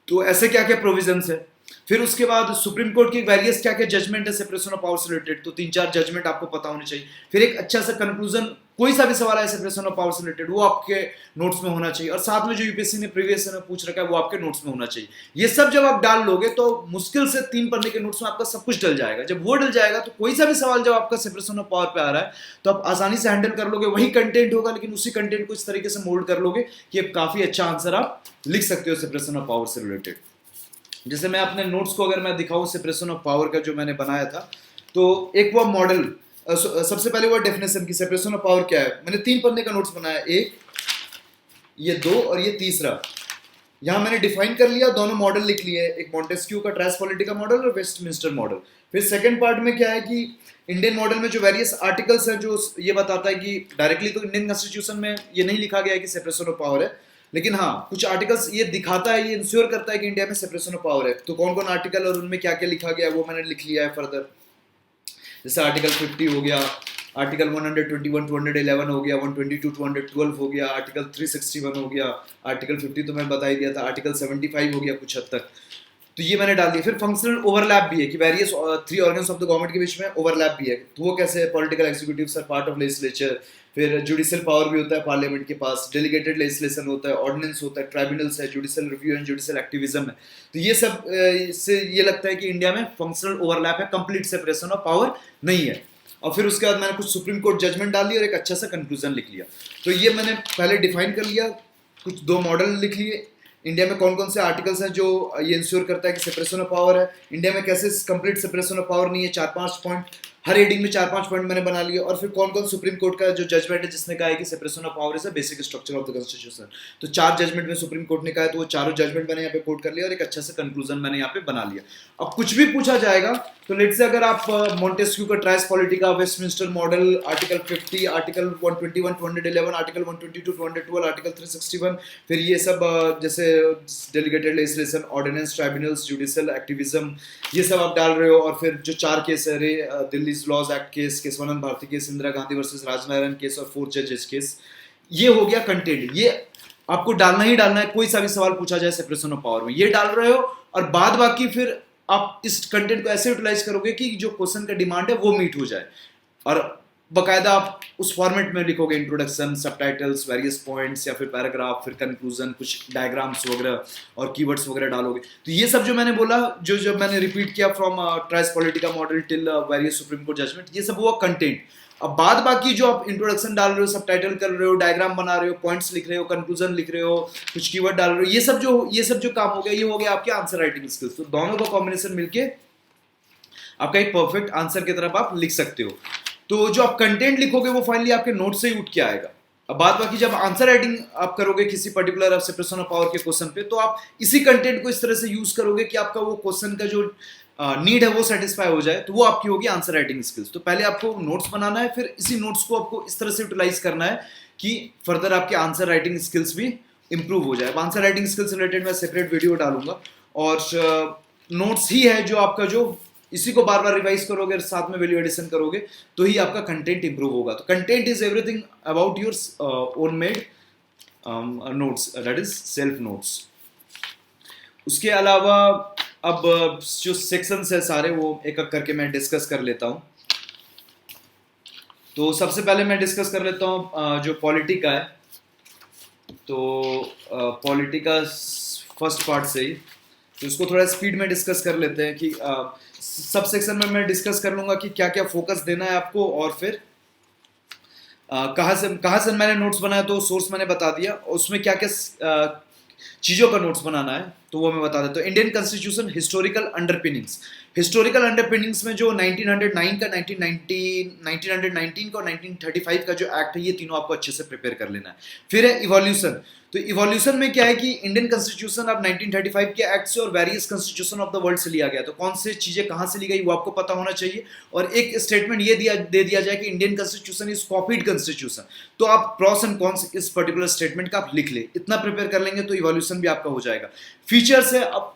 तो ऐसे क्या क्या प्रोविजंस है। फिर उसके बाद सुप्रीम कोर्ट की वेरियस क्या क्या जजमेंट है सेपरेशन ऑफ पावर से रिलेटेड, तो 3-4 जजमेंट आपको पता होने चाहिए। फिर एक अच्छा सा कंक्लूजन, कोई सा भी सवाल है सेपरेशन ऑफ पावर से रिलेटेड वो आपके नोट्स में होना चाहिए, और साथ में जो यूपीएससी ने प्रीवियस में पूछ रखा है वो आपके नोट्स में होना चाहिए। ये सब जब आप डाल लोगे तो मुश्किल से 3 पन्ने के नोट्स में आपका सब कुछ डल जाएगा। जब वो डल जाएगा तो कोई सा भी सवाल जब आपका सेपरेशन ऑफ पावर पे आ रहा है तो आप आसानी से हैंडल कर लोगे, वही कंटेंट होगा लेकिन उसी कंटेंट को इस तरीके से मोल्ड कर लोगे कि काफी अच्छा आंसर आप लिख सकते हो सेपरेशन ऑफ पावर से रिलेटेड। जैसे मैं अपने नोट्स को अगर मैं दिखाऊं सेपरेशन ऑफ पावर का जो मैंने बनाया था, तो एक वो मॉडल, सबसे पहले वो डेफिनेशन की सेपरेशन ऑफ पावर क्या है, मैंने 3 पन्ने का नोट्स बनाया, एक ये 2 और ये तीसरा। यहाँ मैंने डिफाइन कर लिया, दोनों मॉडल लिख लिए, एक मॉन्टेस्क्यू का ट्राइस पॉलिटिका मॉडल और वेस्टमिंस्टर मॉडल। फिर सेकंड पार्ट में क्या है कि इंडियन मॉडल में जो वेरियस आर्टिकल्स हैं जो ये बताता है कि डायरेक्टली तो इंडियन कॉन्स्टिट्यूशन में ये नहीं लिखा गया है कि सेपरेशन ऑफ पावर है, लेकिन हाँ कुछ आर्टिकल्स ये दिखाता है, ये इंश्योर करता है कि इंडिया में सेपरेशन ऑफ पावर है। तो कौन कौन आर्टिकल और उनमें क्या क्या लिखा गया है वो मैंने लिख लिया है फर्दर। जैसे आर्टिकल 50 हो गया, आर्टिकल 121 टू 111 हो गया, 122 टू 112 हो गया, आर्टिकल 361 हो गया, आर्टिकल 50 तो मैंने बता ही दिया था, आर्टिकल 75 हो गया कुछ हद तक, तो ये मैंने डाल दिया। फिर फंक्शनल ओवरलैप भी है कि various 3 organs of the government के बीच में ओवरलैप भी है, तो वो कैसे है, political executive are part of legislature, फिर जुडिशियल पावर भी होता है पार्लियामेंट के पास, डेलीगेटेड लेजिस्लेशन होता है, ऑर्डिनेंस होता है, ट्राइब्यूनल्स है, judicial review and judicial activism है। तो ये सब इससे ये लगता है कि इंडिया में फंक्शनल ओवरलैप है, कंप्लीट सेपरेशन ऑफ पावर नहीं है। और फिर उसके बाद मैंने कुछ सुप्रीम कोर्ट जजमेंट डाल दी और एक अच्छा सा कंक्लूजन लिख लिया। तो ये मैंने पहले डिफाइन कर लिया, कुछ 2 मॉडल लिख लिए, इंडिया में कौन कौन से आर्टिकल्स हैं जो ये इंश्योर करता है कि सेपरेशन ऑफ पावर है, इंडिया में कैसे कंप्लीट सेपरेशन ऑफ पावर नहीं है, 4-5 पॉइंट, हर हेडिंग में 4-5 पॉइंट मैंने बना लिया, और फिर कौन कौन सुप्रीम कोर्ट का जो जजमेंट है जिसने कहा है कि separation of power is a basic structure of the constitution, तो 4 जजमेंट में सुप्रीम कोर्ट ने कहा है, तो वो चारों जजमेंट मैंने यहाँ पे कोट कर लिया और एक अच्छा सा कंक्लूजन मैंने यहाँ पे बना लिया। अब कुछ भी पूछा जाएगा तो लेट्स से अगर आप मॉन्टेस्क्यू का trias politica, Westminster model, article 50, article 121 to 111, article 122 to 112, article 361, फिर ये सब जैसे delegated legislation, ordinance, tribunals, judicial activism, ये सब आप डाल रहे हो। और फिर जो 4 केस है, Delhi laws act case, Keshavananda Bharati case, Indira Gandhi versus Raj Narain case और 4 जजेस केस, ये हो गया कंटेंट। ये आपको डालना ही डालना है, कोई सा भी सवाल पूछा जाए सेपरेशन ऑफ पावर में ये डाल रहे हो, और बाद बाकी फिर आप इस कंटेंट को ऐसे यूटिलाइज करोगे कि जो क्वेश्चन का डिमांड है वो मीट हो जाए। और बकायदा आप उस फॉर्मेट में लिखोगे, इंट्रोडक्शन, सबटाइटल्स, वेरियस पॉइंट्स या फिर पैराग्राफ, फिर कंक्लूजन, कुछ डायग्राम्स वगैरह और कीवर्ड्स वगैरह डालोगे। तो ये सब जो मैंने बोला, जो जब मैंने रिपीट किया from trias politica model till various Supreme Court judgement, ये सब हुआ कंटेंट। अब बाद बाकी जो आप इंट्रोडक्शन डाल रहे हो, सबटाइटल कर रहे हो, डायग्राम बना रहे हो, पॉइंट्स लिख रहे हो, कंक्लूजन लिख रहे हो, कुछ कीवर्ड डाल रहे हो, ये सब जो काम हो गया, ये हो गया आपके आंसर राइटिंग स्किल्स। तो दोनों का कॉम्बिनेशन मिलके आपका एक परफेक्ट आंसर की तरफ आप लिख सकते हो। तो जो आप कंटेंट लिखोगे वो फाइनली आपके नोट से ही उठ के आएगा। अब बात बाकी जब आंसर राइटिंग आप करोगे किसी पर्टिकुलर सेपरेशन ऑफ पावर के क्वेश्चन पे, तो आप इसी कंटेंट को इस तरह से यूज करोगे कि आपका वो क्वेश्चन का जो नीड है वो सेटिस्फाई हो जाए, तो वो आपकी होगी आंसर राइटिंग स्किल्स। तो पहले आपको नोट्स बनाना है, फिर इसी नोट्स को आपको इस तरह से यूटिलाइज करना है कि फर्दर आपके आंसर राइटिंग स्किल्स भी इंप्रूव हो जाए। अब आंसर राइटिंग स्किल्स रिलेटेड मैं सेपरेट वीडियो डालूंगा, और नोट्स ही है जो आपका जो इसी को बार बार रिवाइज करोगे, साथ में वैल्यू एडिशन करोगे, तो ही आपका कंटेंट इंप्रूव होगा। तो content is everything about your own made notes, that is self notes. उसके अलावा अब जो सेक्शंस है सारे वो एक एक करके मैं डिस्कस कर लेता हूँ। तो सबसे पहले मैं डिस्कस कर लेता हूँ जो पॉलिटी का है। तो पॉलिटी का फर्स्ट पार्ट से ही, तो इसको थोड़ा स्पीड में डिस्कस कर लेते हैं कि सब सेक्शन में मैं डिस्कस कर लूँगा कि क्या क्या फोकस देना है आपको, और फिर कहाँ से मैंने नोट्स बनाया, तो सोर्स मैंने बता दिया, उसमें क्या क्या चीज़ों का नोट्स बनाना है तो वो मैं बता देता हूँ। Indian constitution historical underpinnings. Historical underpinnings में जो 1909 का 1919 का और 1935 का जो एक्ट है, ये तीनों आपको अच्छे से प्रिपेयर कर लेना है। फिर है इवोल्यूशन। तो इवोल्यूशन में क्या है कि इंडियन कॉन्स्टिट्यूशन अब 1935 के एक्ट से और various constitution of the world से लिया गया, तो कौन से चीज़ें कहाँ से ली गई वो आपको पता होना चाहिए। और एक स्टेटमेंट ये दे दिया जाए कि Indian constitution is copied constitution, तो आप प्रॉस एंड कॉन्स इस पर्टिकुलर स्टेटमेंट का आप लिख ले। इतना प्रिपेयर कर लेंगे तो इवोल्यूशन भी आपका हो जाएगा। फीचर्स है, अब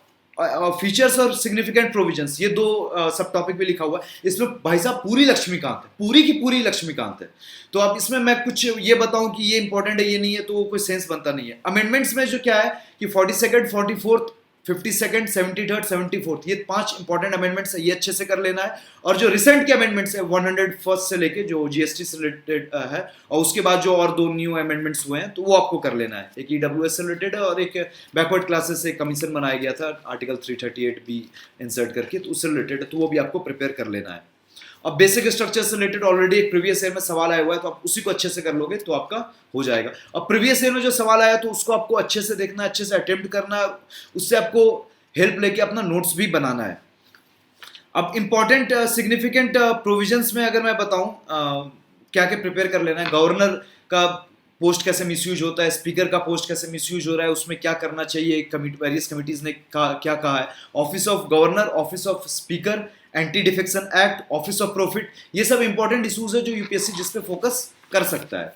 फीचर्स और सिग्निफिकेंट प्रोविजंस, ये दो सब टॉपिक भी लिखा हुआ है। इसमें भाई साहब पूरी लक्ष्मीकांत है, पूरी की पूरी लक्ष्मीकांत है। तो अब इसमें मैं कुछ ये बताऊं कि ये इंपॉर्टेंट है ये नहीं है, तो वो कोई सेंस बनता नहीं है। अमेंडमेंट्स में जो क्या है कि 42nd, 44th, 52nd, 73rd, 74th, ये 5 इंपॉर्टेंट अमेंडमेंट्स है, ये अच्छे से कर लेना है। और जो रिसेंट के अमेंडमेंट्स है 101st से लेके जो जीएसटी से रिलेटेड है, और उसके बाद जो और 2 न्यू अमेंडमेंट्स हुए हैं तो वो आपको कर लेना है। एक ईडब्ल्यूएस से रिलेटेड है और एक बैकवर्ड क्लासेस से कमीशन बनाया गया था आर्टिकल 338B इंसर्ट करके, तो उससे रिलेटेड है, तो वो भी आपको प्रिपेयर कर लेना है। अब बेसिक स्ट्रक्चर से रिलेटेड ऑलरेडी एक प्रीवियस ईयर में सवाल आया हुआ है, तो आप उसी को अच्छे से कर लोगे तो आपका हो जाएगा। अब प्रीवियस ईयर में जो सवाल आया तो उसको आपको अच्छे से देखना, अच्छे से अटेम्प्ट करना, उससे आपको हेल्प लेके अपना नोट्स भी बनाना है। अब इंपॉर्टेंट सिग्निफिकेंट प्रोविजंस में अगर मैं बताऊं क्या क्या प्रिपेयर कर लेना है। गवर्नर का पोस्ट कैसे मिसयूज होता है, स्पीकर का पोस्ट कैसे मिसयूज हो रहा है, उसमें क्या करना चाहिए, वेरियस कमिटीज ने क्या कहा है। Office of governor, office of speaker, anti defection act, office of profit, ये सब इंपॉर्टेंट इशूज है जो यूपीएससी जिस पे फोकस कर सकता है।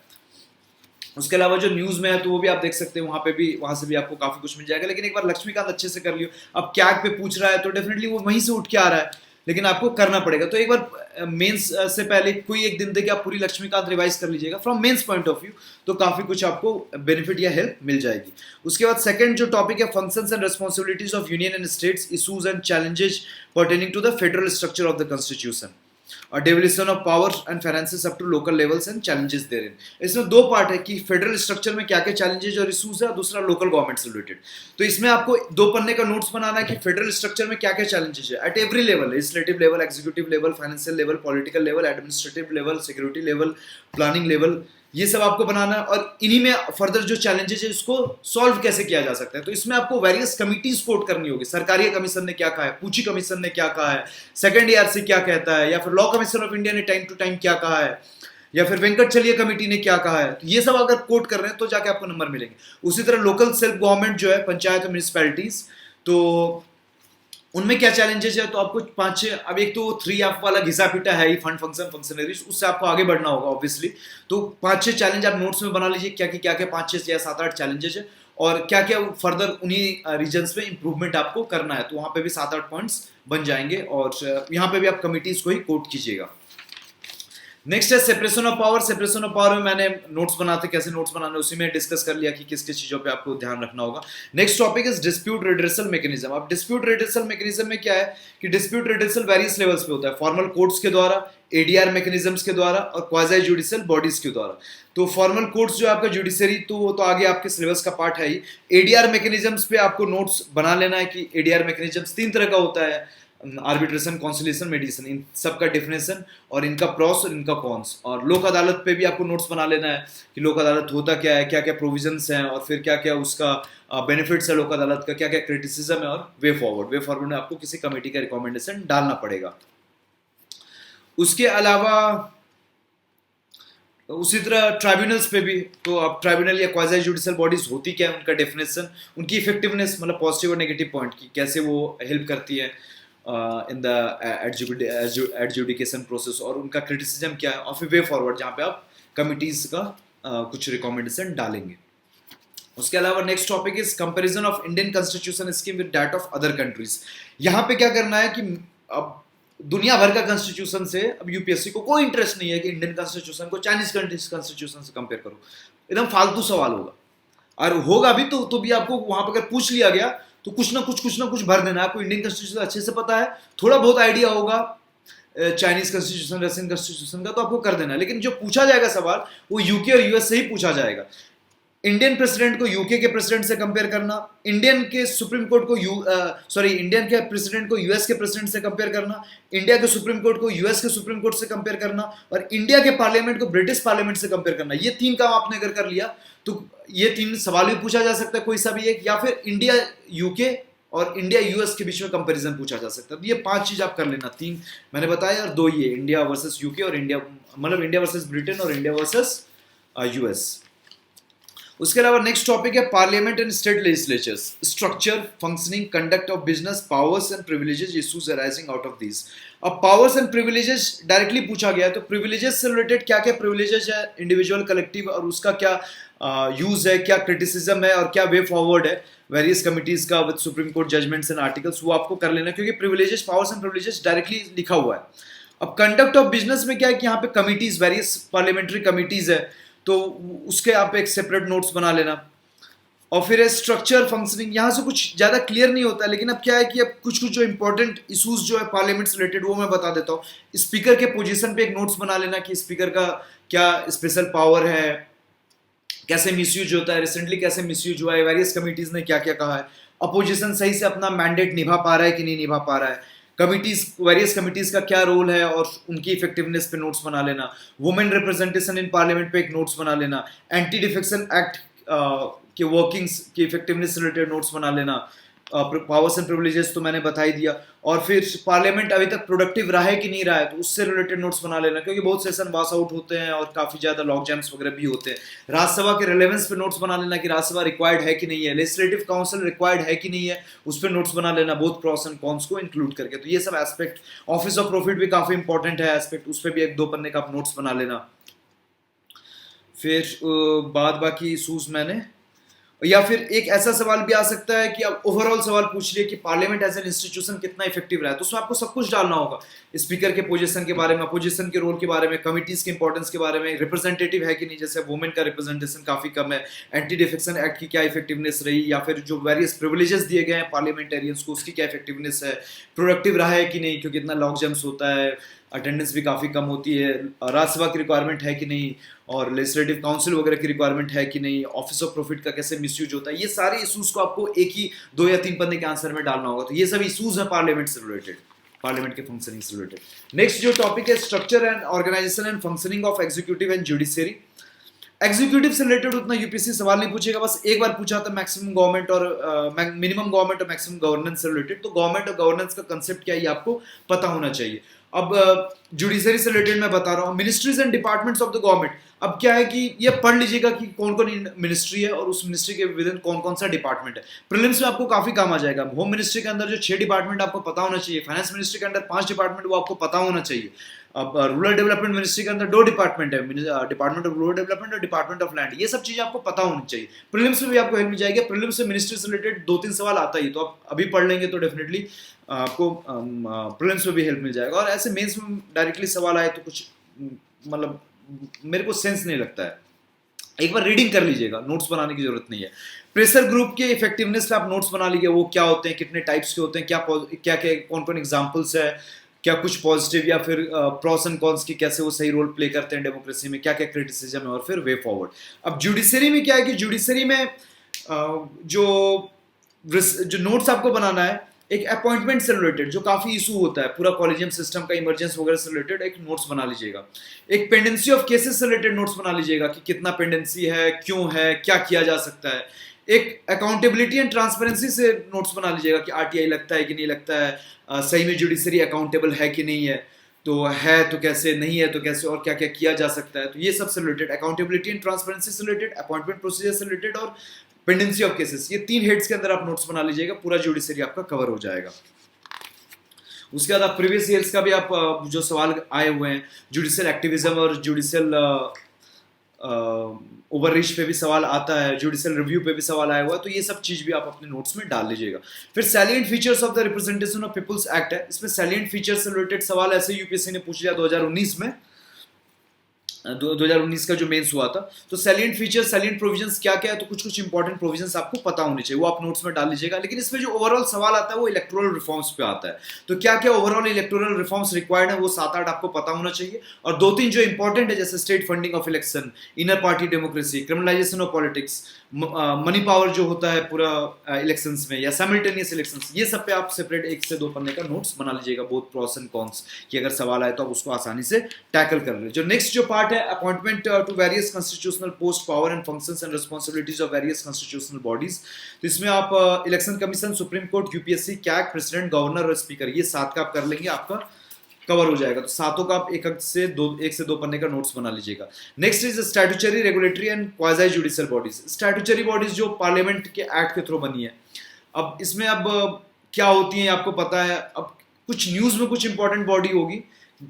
उसके अलावा जो न्यूज़ में है तो वो भी आप देख सकते हैं, वहाँ से भी आपको काफ़ी कुछ मिल जाएगा। लेकिन एक बार लक्ष्मीकांत अच्छे से कर लियो। अब कैग पे पूछ रहा है तो डेफिनेटली वो वहीं से उठ के आ रहा है, लेकिन आपको करना पड़ेगा। तो एक बार मेंस से पहले कोई एक दिन देके आप पूरी लक्ष्मीकांत रिवाइज कर लीजिएगा from mains point of view, तो काफ़ी कुछ आपको बेनिफिट या हेल्प मिल जाएगी। उसके बाद सेकंड जो टॉपिक है, functions and responsibilities of union and states, issues and challenges pertaining to the federal structure of the constitution और devolution of power and finances up to local levels and challenges therein. इसमें 2 part है कि federal structure में क्या क्या challenges और issues है, और दूसरा लोकल गवर्नमेंट से रिलेटेड। तो इसमें आपको 2 पन्ने का नोट्स बनाना है कि फेडरल स्ट्रक्चर में क्या क्या चैलेंजेस है at every level, legislative level, executive level, financial level, political level, administrative level, security level, planning level, ये सब आपको बनाना है। और इन्हीं में फर्दर जो चैलेंजेस है उसको सॉल्व कैसे किया जा सकता है। तो इसमें आपको वेरियस कमिटीज कोट करनी होगी। सरकारी कमीशन ने क्या कहा है, पूची कमीशन ने क्या कहा है, सेकंड एआरसी क्या कहता है, या फिर लॉ कमीशन ऑफ इंडिया ने टाइम टू टाइम क्या कहा है, या फिर वेंकटचलिया कमेटी ने क्या कहा है। तो ये सब अगर कोट कर रहे हैं तो जाके आपको नंबर मिलेंगे। उसी तरह लोकल सेल्फ गवर्नमेंट जो है, पंचायत और म्यूनिसिपैलिटीज, तो उनमें क्या चैलेंजेस है। तो आपको 5-6, अब एक तो 3F वाला घिसा पिटा है ही, फंड फंक्शन फंक्शनरीज, उससे आपको आगे बढ़ना होगा ऑब्वियसली। तो 5-6 चैलेंज आप नोट्स में बना लीजिए, क्या क्या 5-6 या 7-8 चैलेंजेस है, और क्या क्या फर्दर उन्हीं रीजन्स में इंप्रूवमेंट आपको करना है। तो वहाँ पे भी 7-8 पॉइंट्स बन जाएंगे, और यहाँ पे भी आप कमिटीज को ही कोट कीजिएगा। नेक्स्ट है separation of power. Separation of power में मैंने नोट्स बनाते कैसे नोट्स बनाने उसी में डिस्कस कर लिया कि किस किस चीजों पे आपको ध्यान रखना होगा। Next topic is dispute redressal mechanism. अब डिस्प्यूट रिड्रेसल मैकेनिज्म में क्या है कि डिस्प्यूट रिड्रेसल वेरियस लेवल्स पे होता है, फॉर्मल कोर्ट्स के द्वारा, एडीआर मैकेनिज्म्स के द्वारा और क्वाजी जुडिशियल बॉडीज के द्वारा। तो फॉर्मल कोर्ट्स जो आपका जुडिशरी तो वो तो आगे आपके सिलेबस का पार्ट है ही। एडीआर मैकेनिज्म्स पे आपको नोट्स बना लेना है कि एडीआर मैकेनिज्म्स 3 तरह का होता है, आर्बिट्रेशन, कॉन्सिलेशन, मेडिएशन, इन सब का डेफिनेशन और इनका प्रॉस और इनका कॉन्स। और लोक अदालत पे भी आपको नोट्स बना लेना है कि लोक अदालत होता क्या है, क्या क्या प्रोविजंस हैं और फिर क्या क्या उसका बेनिफिट्स है लोक अदालत का, क्या क्या क्रिटिसिज्म है और वे फॉरवर्ड। वे फॉरवर्ड में आपको किसी कमेटी का रिकमेंडेशन डालना पड़ेगा। उसके अलावा उसी तरह ट्राइब्यूनल्स पे भी, तो अब ट्राइब्यूनल या क्वाजी जुडिशियल बॉडीज होती क्या है, उनका डेफिनेशन, उनकी इफेक्टिवनेस मतलब पॉजिटिव और नेगेटिव पॉइंट की कैसे वो हेल्प करती है इन द एडजुडिकेशन प्रोसेस और उनका क्रिटिसिज्म क्या है और फिर वे फॉरवर्ड जहाँ पे आप कमिटीज का कुछ रिकमेंडेशन डालेंगे। उसके अलावा next topic is comparison of Indian constitution scheme with that of other countries. यहाँ पे क्या करना है कि अब दुनिया भर का कॉन्स्टिट्यूशन से अब यूपीएससी को कोई इंटरेस्ट नहीं है कि इंडियन कॉन्स्टिट्यूशन को चाइनीज कॉन्स्टिट्यूशन से कंपेयर करो, एकदम फालतू सवाल होगा। और होगा भी तो भी आपको वहां पर अगर पूछ लिया गया तो कुछ ना कुछ भर देना है। आपको इंडियन कॉन्स्टिट्यूशन अच्छे से पता है, थोड़ा बहुत आइडिया होगा चाइनीज कॉन्स्टिट्यूशन, रशियन कॉन्स्टिट्यूशन का, तो आपको कर देना है। लेकिन जो पूछा जाएगा सवाल वो यूके और यूएस से ही पूछा जाएगा। इंडियन प्रेसिडेंट को यूके के प्रेसिडेंट से कंपेयर करना, इंडियन के सुप्रीम कोर्ट को इंडियन के प्रेसिडेंट को यूएस के प्रेसिडेंट से कंपेयर करना, इंडिया के सुप्रीम कोर्ट को यूएस के सुप्रीम कोर्ट से कंपेयर करना और इंडिया के पार्लियामेंट को ब्रिटिश पार्लियामेंट से कंपेयर करना। ये 3 काम आपने अगर कर लिया तो ये 3 सवाल भी पूछा जा सकता है कोई सा भी एक, या फिर इंडिया यूके और इंडिया यूएस के बीच में कंपैरिजन पूछा जा सकता है। तो ये 5 चीज आप कर लेना, 3 मैंने बताया और 2 ये इंडिया वर्सेस यूके और इंडिया मतलब इंडिया वर्सेस ब्रिटेन और इंडिया वर्सेस यूएस। उसके अलावा नेक्स्ट टॉपिक है parliament and state legislatures, structure, functioning, conduct of business, powers and privileges, issues arising out of this. अब पावर्स एंड प्रिविलेजेस डायरेक्टली पूछा गया है, तो प्रिविलेजेस से रिलेटेड क्या क्या प्रिविलेजेस है इंडिविजुअल, कलेक्टिव, और उसका क्या यूज है, क्या क्रिटिसिज्म है और क्या वे फॉरवर्ड है वेरियस कमिटीज का with supreme court judgments and articles, वो आपको कर लेना क्योंकि privileges, powers and privileges directly लिखा हुआ है। अब कंडक्ट ऑफ बिजनेस में क्या है कि यहाँ पे कमिटीज, वेरियस पार्लियामेंट्री कमिटीज है, तो उसके आप एक सेपरेट नोट्स बना लेना। और फिर है स्ट्रक्चर, फंक्शनिंग, यहाँ से कुछ ज़्यादा क्लियर नहीं होता, लेकिन अब क्या है कि अब कुछ कुछ जो इंपॉर्टेंट इशूज जो है पार्लियामेंट से रिलेटेड वो मैं बता देता हूँ। स्पीकर के पोजीशन पे एक नोट्स बना लेना कि स्पीकर का क्या स्पेशल पावर है, कैसे मिसयूज होता है, रिसेंटली कैसे मिसयूज हुआ है, वेरियस कमिटीज ने क्या क्या कहा है, अपोजिशन सही से अपना मैंडेट निभा पा रहा है कि नहीं निभा पा रहा है, कमिटीज, वेरियस कमिटीज का क्या रोल है और उनकी इफेक्टिवनेस पे नोट्स बना लेना, वुमेन रिप्रेजेंटेशन इन पार्लियामेंट पे एक नोट्स बना लेना, एंटी डिफेक्शन एक्ट के वर्किंग्स की इफेक्टिवनेस से रिलेटेड नोट्स बना लेना, पावर्स एंड प्रिविलेजेस तो मैंने बता ही दिया। और फिर पार्लियामेंट अभी तक प्रोडक्टिव रहा है कि नहीं रहा है तो उससे रिलेटेड नोट्स बना लेना, क्योंकि बहुत सेशन पास आउट होते हैं और काफी ज्यादा लॉग जैम्स वगैरह भी होते हैं। राज्यसभा के रिलेवेंस पे नोट्स बना लेना कि राज्यसभा रिक्वायर्ड है कि नहीं है, लेजिस्लेटिव काउंसिल रिक्वायर्ड है कि नहीं है, उस पर नोट्स बना लेना, बोथ प्रॉस एंड कॉन्स को इंक्लूड करके। तो ये सब एस्पेक्ट, ऑफिस ऑफ प्रॉफिट भी काफी इंपॉर्टेंट है एस्पेक्ट, उस पर भी 1-2 पन्ने का आप नोट्स बना लेना। फिर बाद बाकी इशूज मैंने, या फिर एक ऐसा सवाल भी आ सकता है कि अब ओवरऑल सवाल पूछ लिए कि पार्लियामेंट एज एन इंस्टीट्यूशन कितना इफेक्टिव रहा है, तो उसमें आपको सब कुछ डालना होगा, स्पीकर के पोजीशन के बारे में, अपोजिशन के रोल के बारे में, कमिटीज के इंपॉर्टेंस के बारे में, रिप्रेजेंटेटिव है कि नहीं, जैसे वुमेन का रिप्रेजेंटेशन काफी कम है, एंटी डिफेक्शन एक्ट की क्या इफेक्टिवनेस रही, या फिर जो वेरियस प्रिविलेजेस दिए गए हैं पार्लियामेंटेरियंस को उसकी क्या इफेक्टिवनेस है, प्रोडक्टिव रहा है कि नहीं क्योंकि इतना लॉन्ग जम्स होता है, अटेंडेंस भी काफ़ी कम होती है, राज्यसभा की रिक्वायरमेंट है कि नहीं, और लेजिस्लेटिव काउंसिल वगैरह की रिक्वायरमेंट है कि नहीं, ऑफिस ऑफ प्रॉफिट का कैसे मिसयूज होता है, ये सारे इशूज को आपको एक ही 2 या 3 पन्ने के आंसर में डालना होगा। तो ये सब इशूज हैं पार्लियामेंट से रिलेटेड, पार्लियामेंट के फंक्शनिंग से रिलेटेड। नेक्स्ट जो टॉपिक है structure and organisation and functioning of executive and judiciary. Executive से रिलेटेड उतना यूपीएससी सवाल नहीं पूछेगा, बस एक बार पूछा था मैक्सिमम गवर्नमेंट और मिनिमम गवर्नमेंट और मैक्सिमम गवर्नेंस से रिलेटेड। तो गवर्नमेंट और गवर्नेंस का कंसेप्ट क्या है ये आपको पता होना चाहिए। अब जुडिशरी से रिलेटेड मैं बता रहा हूँ, ministries and departments of the government. अब क्या है कि ये पढ़ लीजिएगा कि कौन कौन मिनिस्ट्री है और उस मिनिस्ट्री के विद इन कौन कौन सा डिपार्टमेंट है। प्रीलिम्स में आपको काफी काम आ जाएगा। होम मिनिस्ट्री के अंदर जो 6 डिपार्टमेंट आपको पता होना चाहिए, फाइनेंस मिनिस्ट्री के अंदर 5 डिपार्टमेंट वो आपको पता होना चाहिए। अब रूरल डेवलपमेंट मिनिस्ट्री के अंदर 2 डिपार्टमेंट है, डिपार्टमेंट ऑफ रूरल डेवलपमेंट और डिपार्टमेंट ऑफ लैंड। ये सब चीजें आपको पता होनी चाहिए। प्रीलिम्स में भी आपको हेल्प मिल जाएगी। प्रीलिम्स से मिनिस्ट्री से रिलेटेड 2-3 सवाल आता ही, तो आप अभी पढ़ लेंगे तो डेफिनेटली आपको प्रीलिम्स में भी हेल्प मिल जाएगा। और ऐसे मेंस में डायरेक्टली सवाल आए तो कुछ मतलब मेरे को सेंस नहीं लगता है। एक बार रीडिंग कर लीजिएगा, नोट्स बनाने की जरूरत नहीं है। प्रेशर ग्रुप के इफेक्टिवनेस पे आप नोट्स बना लीजिए, वो क्या होते हैं, कितने टाइप्स के होते हैं, क्या क्या क्या कौन कौन एग्जांपल्स है, क्या कुछ पॉजिटिव या फिर प्रॉस एंड कॉन्स की, कैसे वो सही रोल प्ले करते हैं डेमोक्रेसी में, क्या क्या क्रिटिसिज्म है, और फिर वे फॉरवर्ड। अब जुडिशरी में क्या है कि जुडिशरी में जो जो नोट्स आपको बनाना है, एक अपॉइंटमेंट से रिलेटेड जो काफी इशू होता है, पूरा कॉलेजियम सिस्टम का इमरजेंस वगैरह से रिलेटेड एक नोट्स बना लीजिएगा। एक पेंडेंसी ऑफ केसेस से रिलेटेड नोट्स बना लीजिएगा कि कितना पेंडेंसी है, क्यों है, क्या किया जा सकता है। एक अकाउंटेबिलिटी एंड ट्रांसपेरेंसी से नोट्स बना लीजिएगा कि आरटीआई लगता है कि नहीं लगता है, सही में जुडिशरी अकाउंटेबल है कि नहीं है, तो है तो कैसे, नहीं है तो कैसे, और क्या क्या किया जा सकता है। तो ये सब से रिलेटेड, अकाउंटेबिलिटी एंड ट्रांसपेरेंसी से रिलेटेड, अपॉइंटमेंट प्रोसीजर से रिलेटेड और पेंडेंसी ऑफ केसेस, ये 3 हेड्स के अंदर आप नोट्स बना लीजिएगा, पूरा जुडिशरी आपका कवर हो जाएगा। उसके बाद आप प्रीवियस ईयर्स का भी आप जो सवाल आए हुए हैं, जुडिशियल एक्टिविज्म और जुडिशियल ओवररीच पे भी सवाल आता है, जुडिशियल रिव्यू पे भी सवाल आया हुआ है, तो ये सब चीज भी आप अपने नोट्स में डाल लीजिएगा। फिर salient features of the representation of people's act है, इसमें सैलिएंट फीचर्स से रिलेटेड सवाल ऐसे यूपीएससी ने पूछ लिया 2019 में, 2019 का जो मेंस हुआ था। तो सैलिएंट फीचर्स, सैलिएंट प्रोविजंस क्या क्या है, तो कुछ कुछ इंपॉर्टेंट प्रोविजंस आपको पता होने चाहिए, वो आप नोट्स में डाल लीजिएगा। लेकिन इसमें जो ओवरऑल सवाल आता है वो इलेक्टोरल रिफॉर्म्स पे आता है, तो क्या क्या ओवरऑल इलेक्टोरल रिफॉर्म्स रिक्वायर्ड है, वो 7-8 आपको पता होना चाहिए। और 2-3 जो इंपॉर्टेंट है, जैसे state funding of election, inner party democracy, criminalisation of politics, money power जो होता है पूरा इलेक्शंस में, या साइमल्टेनियस इलेक्शंस, ये सब पे आप सेपरेट 1 से 2 पन्ने का नोट्स बना लीजिएगा, बोथ प्रॉस एंड कॉन्स, कि अगर सवाल आए तो आप उसको आसानी से टैकल कर ले। जो नेक्स्ट जो पार्ट है, appointment to various constitutional post, power and functions and responsibilities of various constitutional bodies. तो इसमें आप election commission, supreme court, UPSC, CAG, president, governor और स्पीकर, ये 7 का आप कर लेंगे, आपका कवर हो जाएगा। तो 7 का आप 1 से 2 पन्ने का नोट्स बना लीजिएगा। Next is statutory, regulatory and quasi judicial bodies. Statutory bodies जो पार्लियामेंट के एक्ट के थ्रू बनी है, अब इसमें अब क्या होती है आपको पता है। अब कुछ न्यूज में कुछ इंपॉर्टेंट बॉडी होगी,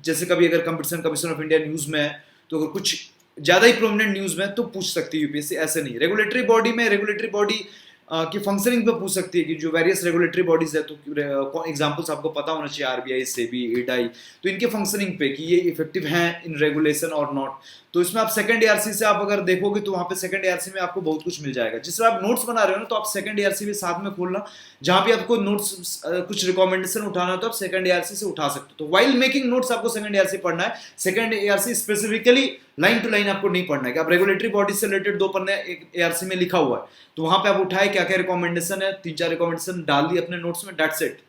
जैसे कभी अगर competition commission of India news में है, तो अगर कुछ ज्यादा ही प्रोमिनेंट न्यूज में तो पूछ सकती है यूपीएससी, ऐसे नहीं। रेगुलेटरी बॉडी में रेगुलेटरी बॉडी की फंक्शनिंग पे पूछ सकती है कि जो वेरियस रेगुलेटरी बॉडीज है, तो एग्जांपल्स आपको पता होना चाहिए, आरबीआई, सेबी, एडाई, तो इनके फंक्शनिंग पे कि ये इफेक्टिव हैं इन रेगुलेशन और नॉट। तो इसमें आप सेकंड एआरसी से आप अगर देखोगे तो वहाँ पे सेकंड एआरसी में आपको बहुत कुछ मिल जाएगा। जिस आप नोट्स बना रहे हो ना, तो आप सेकंड एआरसी भी साथ में खोलना, जहाँ भी आपको नोट्स कुछ रिकमेंडेशन उठाना है तो आप सेकंड एआरसी से उठा सकते हो। तो वाइल मेकिंग नोट्स आपको सेकंड एआरसी पढ़ना है, second ARC specifically line to line आपको नहीं पढ़ना है कि आप रेगुलेटरी बॉडी से रिलेटेड 2 पन्ने एआरसी में लिखा हुआ है, तो वहां पे आप उठाए क्या क्या रिकमेंडेशन है, 3-4 रिकमेंडेशन डाल दी अपने नोट्स में, दैट्स इट।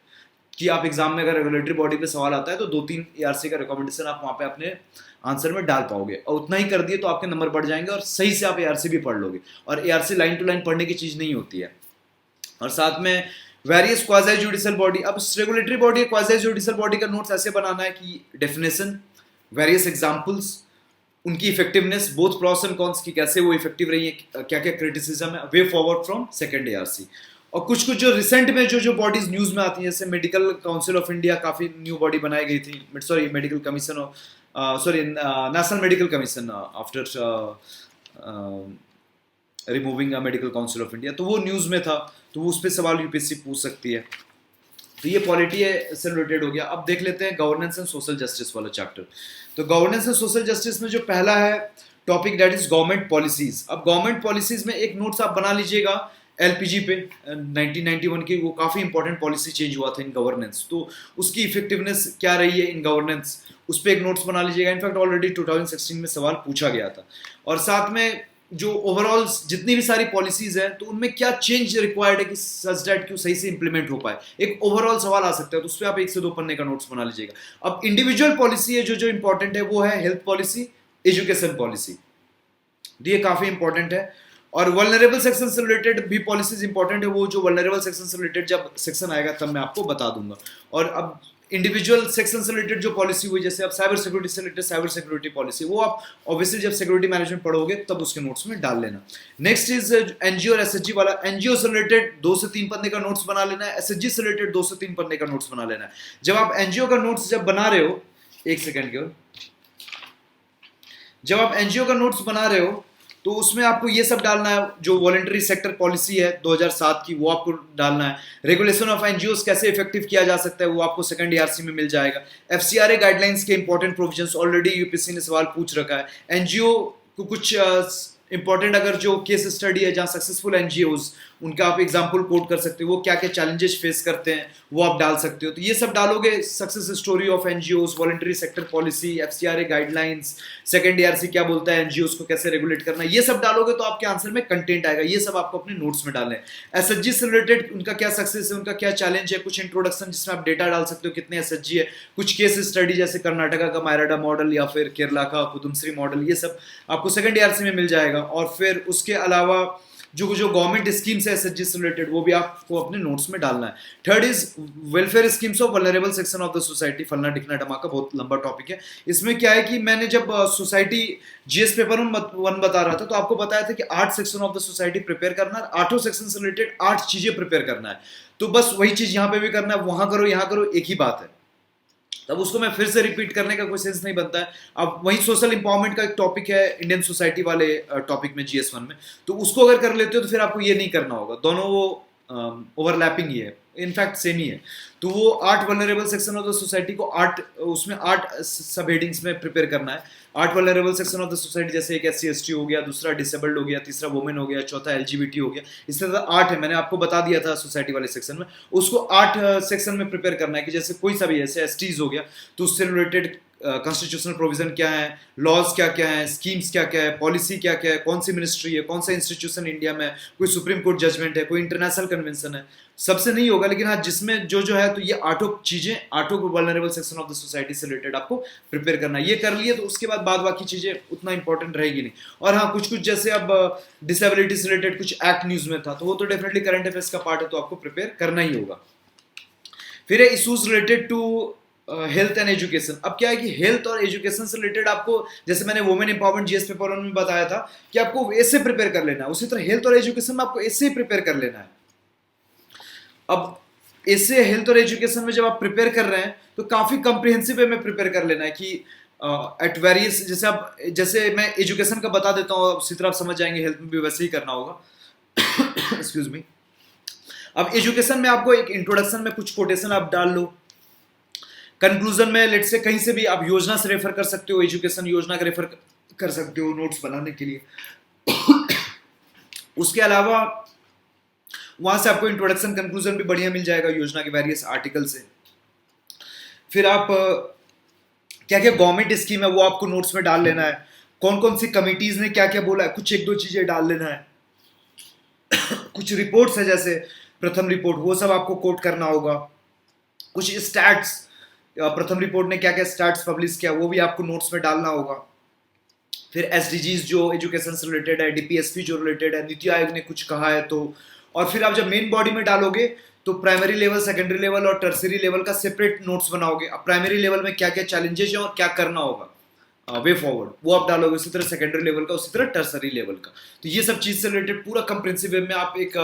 कि आप एग्जाम में अगर रेगुलेटरी बॉडी पे सवाल आता है तो 2-3 एआरसी का रिकमेंडेशन आप वहां पे अपने आंसर में डाल पाओगे, और उतना ही कर दिए तो आपके नंबर बढ़ जाएंगे और सही से आप एआरसी भी पढ़ लोगे। और एआरसी लाइन टू लाइन पढ़ने की चीज नहीं होती है। और साथ में वेरियस क्वाजी जुडिशियल बॉडी, अब regulatory body, quasi judicial body का नोट्स ऐसे बनाना है कि डेफिनेशन, वेरियस एग्जांपल्स, उनकी effectiveness, both pros and cons की, कैसे वो इफेक्टिव रही है, क्या क्या क्रिटिसिज्म है, way forward from second ARC. और कुछ कुछ जो रिसेंट में जो बॉडीज न्यूज में आती हैं, जैसे मेडिकल काउंसिल ऑफ इंडिया, काफी न्यू बॉडी बनाई गई थी, sorry medical commission of national medical commission after removing medical council of India, तो वो न्यूज में था, तो वो उस पर सवाल यूपीएससी पूछ सकती है। तो ये पॉलिटी से रिलेटेड हो गया। अब देख लेते हैं गवर्नेंस एंड सोशल जस्टिस वाला चैप्टर। तो गवर्नेंस एंड सोशल जस्टिस में जो पहला है topic, that is government policies. अब गवर्नमेंट पॉलिसीज में एक नोट्स आप बना लीजिएगा एलपीजी पे, 1991 की वो काफी इंपॉर्टेंट पॉलिसी चेंज हुआ था इन गवर्नेंस, तो उसकी इफेक्टिवनेस क्या रही है इन गवर्नेंस, उस पर एक नोट्स बना लीजिएगा। इनफैक्ट ऑलरेडी 2016 में सवाल पूछा गया था। और साथ में जो ओवरऑल जितनी भी सारी पॉलिसीज हैं, तो उनमें क्या चेंज रिक्वायर्ड है कि सच दैट क्यों सही से इंप्लीमेंट हो पाए, एक ओवरऑल सवाल आ सकता है, तो उस पर आप 1 से 2 पन्ने का नोट्स बना लीजिएगा। अब इंडिविजुअल पॉलिसी है जो इंपॉर्टेंट है, वो है हेल्थ पॉलिसी, एजुकेशन पॉलिसी, ये काफी इंपॉर्टेंट है। और वल्नरेबल सेक्शन से रिलेटेड भी पॉलिसीज इंपॉर्टेंट है, वो जो वल्नरेबल सेक्शन से रिलेटेड जब सेक्शन आएगा तब मैं आपको बता दूंगा। और अब इंडिविजुअल सेक्शन से रिलेटेड जो पॉलिसी हुई, जैसे आप साइबर सिक्योरिटी से रिलेटेड साइबर सिक्योरिटी पॉलिसी, वो आप ऑब्वियसली जब सिक्योरिटी मैनेजमेंट पढ़ोगे तब उसके नोट्स में डाल लेना। नेक्स्ट इज एनजीओ और एसएचजी वाला। एनजीओ से रिलेटेड 2 से 3 पन्ने का नोट्स बना लेना है, एसएचजी से रिलेटेड 2 से 3 पन्ने का नोट्स बना लेना है। जब आप एनजीओ का नोट्स जब बना रहे हो, एक सेकेंड की ओर, जब आप एनजीओ का नोट्स बना रहे हो तो उसमें आपको ये सब डालना है, जो वॉलंटरी सेक्टर पॉलिसी है 2007 की वो आपको डालना है। रेगुलेशन ऑफ एनजीओस कैसे इफेक्टिव किया जा सकता है वो आपको सेकंड ईआरसी में मिल जाएगा। एफसीआरए गाइडलाइंस के इंपॉर्टेंट प्रोविजंस, ऑलरेडी यूपीएससी ने सवाल पूछ रखा है। एनजीओ को कुछ इंपॉर्टेंट अगर जो केस स्टडी है जहाँ सक्सेसफुल एनजीओज, उनका आप एग्जाम्पल कोट कर सकते हो, वो क्या क्या चैलेंजेस फेस करते हैं वो आप डाल सकते हो। तो ये सब डालोगे, success story of NGOs, voluntary sector policy, FCRA guidelines, second ERC क्या बोलता है एनजीओज को कैसे रेगुलेट करना है, ये सब डालोगे तो आपके आंसर में कंटेंट आएगा। ये सब आपको अपने नोट्स में डालना है। एसएचजी से रिलेटेड उनका क्या सक्सेस है, उनका क्या चैलेंज है, कुछ इंट्रोडक्शन जिसमें आप डेटा डाल सकते हो कितने एसएचजी है, कुछ केस स्टडी जैसे कर्नाटका का मायराडा मॉडल या फिर केरला का कुदुमश्री मॉडल, ये सब आपको सेकंड ईआरसी में मिल जाएगा। और फिर उसके अलावा जो जो गवर्नमेंट स्कीम्स है एसएचजी से रिलेटेड वो भी आपको अपने नोट्स में डालना है। Third is welfare schemes of vulnerable section of the society, फलना ढिकना ढमाका, बहुत लंबा टॉपिक है। इसमें क्या है कि मैंने जब सोसाइटी जीएस पेपर 1 बता रहा था तो आपको बताया था कि 8 section of the society prepare करना है, 8 सेक्शन से रिलेटेड 8 चीजें प्रिपेयर करना है। तो बस वही चीज यहाँ पे भी करना है, वहां करो यहाँ करो, एक ही बात है। तब उसको मैं फिर से रिपीट करने का कोई सेंस नहीं बनता है। अब वही सोशल इंपावरमेंट का एक टॉपिक है इंडियन सोसाइटी वाले टॉपिक में GS1 में, तो उसको अगर कर लेते हो तो फिर आपको ये नहीं करना होगा। दोनों वो ओवरलैपिंग ही है, इनफैक्ट सेम ही है। तो वो 8 vulnerable section of the society को 8 उसमें 8 सब हेडिंग्स में प्रिपेयर करना है। 8 vulnerable section of the society, जैसे एक SC/ST हो गया, दूसरा डिसेबल्ड हो गया, तीसरा वुमेन हो गया, चौथा LGBT हो गया, इस तरह 8 है। मैंने आपको बता दिया था सोसाइटी वाले सेक्शन में, उसको 8 सेक्शन में प्रिपेयर करना है कि जैसे कोई सा भी जैसे STs हो गया तो उससे रिलेटेड कॉन्स्टिट्यूशनल प्रोविजन क्या है, लॉज क्या क्या है, स्कीम्स क्या क्या है, पॉलिसी क्या क्या है, कौन सी मिनिस्ट्री है, कौन सा इंस्टीट्यूशन इंडिया में, कोई सुप्रीम कोर्ट जजमेंट है, कोई इंटरनेशनल कन्वेंशन है। सबसे नहीं होगा लेकिन हाँ जिसमें जो जो है, तो ये 8 चीजें 8 vulnerable section of the society से रिलेटेड आपको प्रिपेयर करना है। ये कर लिए तो उसके बाद बाकी चीजें उतना इंपॉर्टेंट रहेगी नहीं। और हाँ कुछ जैसे अब डिसेबिलिटी से रिलेटेड कुछ एक्ट न्यूज में था तो वो तो डेफिनेटली करंट अफेयर्स का पार्ट है, तो आपको प्रिपेयर करना ही होगा। फिर है issues related to health and education. अब क्या है कि हेल्थ और एजुकेशन से रिलेटेड आपको, जैसे मैंने वुमेन एम्पावरमेंट जीएस पेपर 1 में बताया था कि आपको ऐसे प्रिपेयर कर लेना है, उसी तरह हेल्थ और एजुकेशन में आपको ऐसे ही प्रिपेयर कर लेना है। अब ऐसे हेल्थ और एजुकेशन में जब आप प्रिपेयर कर रहे हैं तो काफी कॉम्प्रिहेंसिव वे में प्रिपेयर कर लेना है कि एट वेरियस, जैसे मैं एजुकेशन का बता देता हूँ, उसी तरह आप समझ जाएंगे, हेल्थ में भी वैसे ही करना होगा। Excuse me. अब एजुकेशन में आपको एक इंट्रोडक्शन में कुछ कोटेशन आप डाल लो, कंक्लूजन में लेट से कहीं से भी आप योजना से रेफर कर सकते हो, एजुकेशन योजना का रेफर कर सकते हो नोट्स बनाने के लिए। उसके अलावा वहां से आपको इंट्रोडक्शन कंक्लूजन भी बढ़िया मिल जाएगा योजना के वेरियस आर्टिकल से। फिर आप क्या क्या गवर्नमेंट स्कीम है वो आपको नोट्स में डाल लेना है, कौन कौन सी कमिटीज ने क्या क्या बोला है, कुछ 1-2 चीजें डाल लेना है। कुछ रिपोर्ट्स है जैसे प्रथम रिपोर्ट, वो सब आपको कोट करना होगा। कुछ स्टैट्स, प्रथम रिपोर्ट ने क्या क्या स्टैट्स पब्लिश किया वो भी आपको नोट्स में डालना होगा। फिर SDGs जो एजुकेशन से रिलेटेड है, DPSP जो रिलेटेड है, नीति आयोग ने कुछ कहा है तो। और फिर आप जब मेन बॉडी में डालोगे तो प्राइमरी लेवल, सेकेंडरी लेवल और टर्सरी लेवल का सेपरेट नोट्स बनाओगे। अब प्राइमरी लेवल में क्या क्या चैलेंजेस है और क्या करना होगा वे फॉरवर्ड, वो आप डालोगे। उसी तरह सेकेंडरी लेवल का, उसी तरह टर्सरी लेवल का। तो ये सब चीज से रिलेटेड पूरा कंप्रिहेंसिव वे में आप एक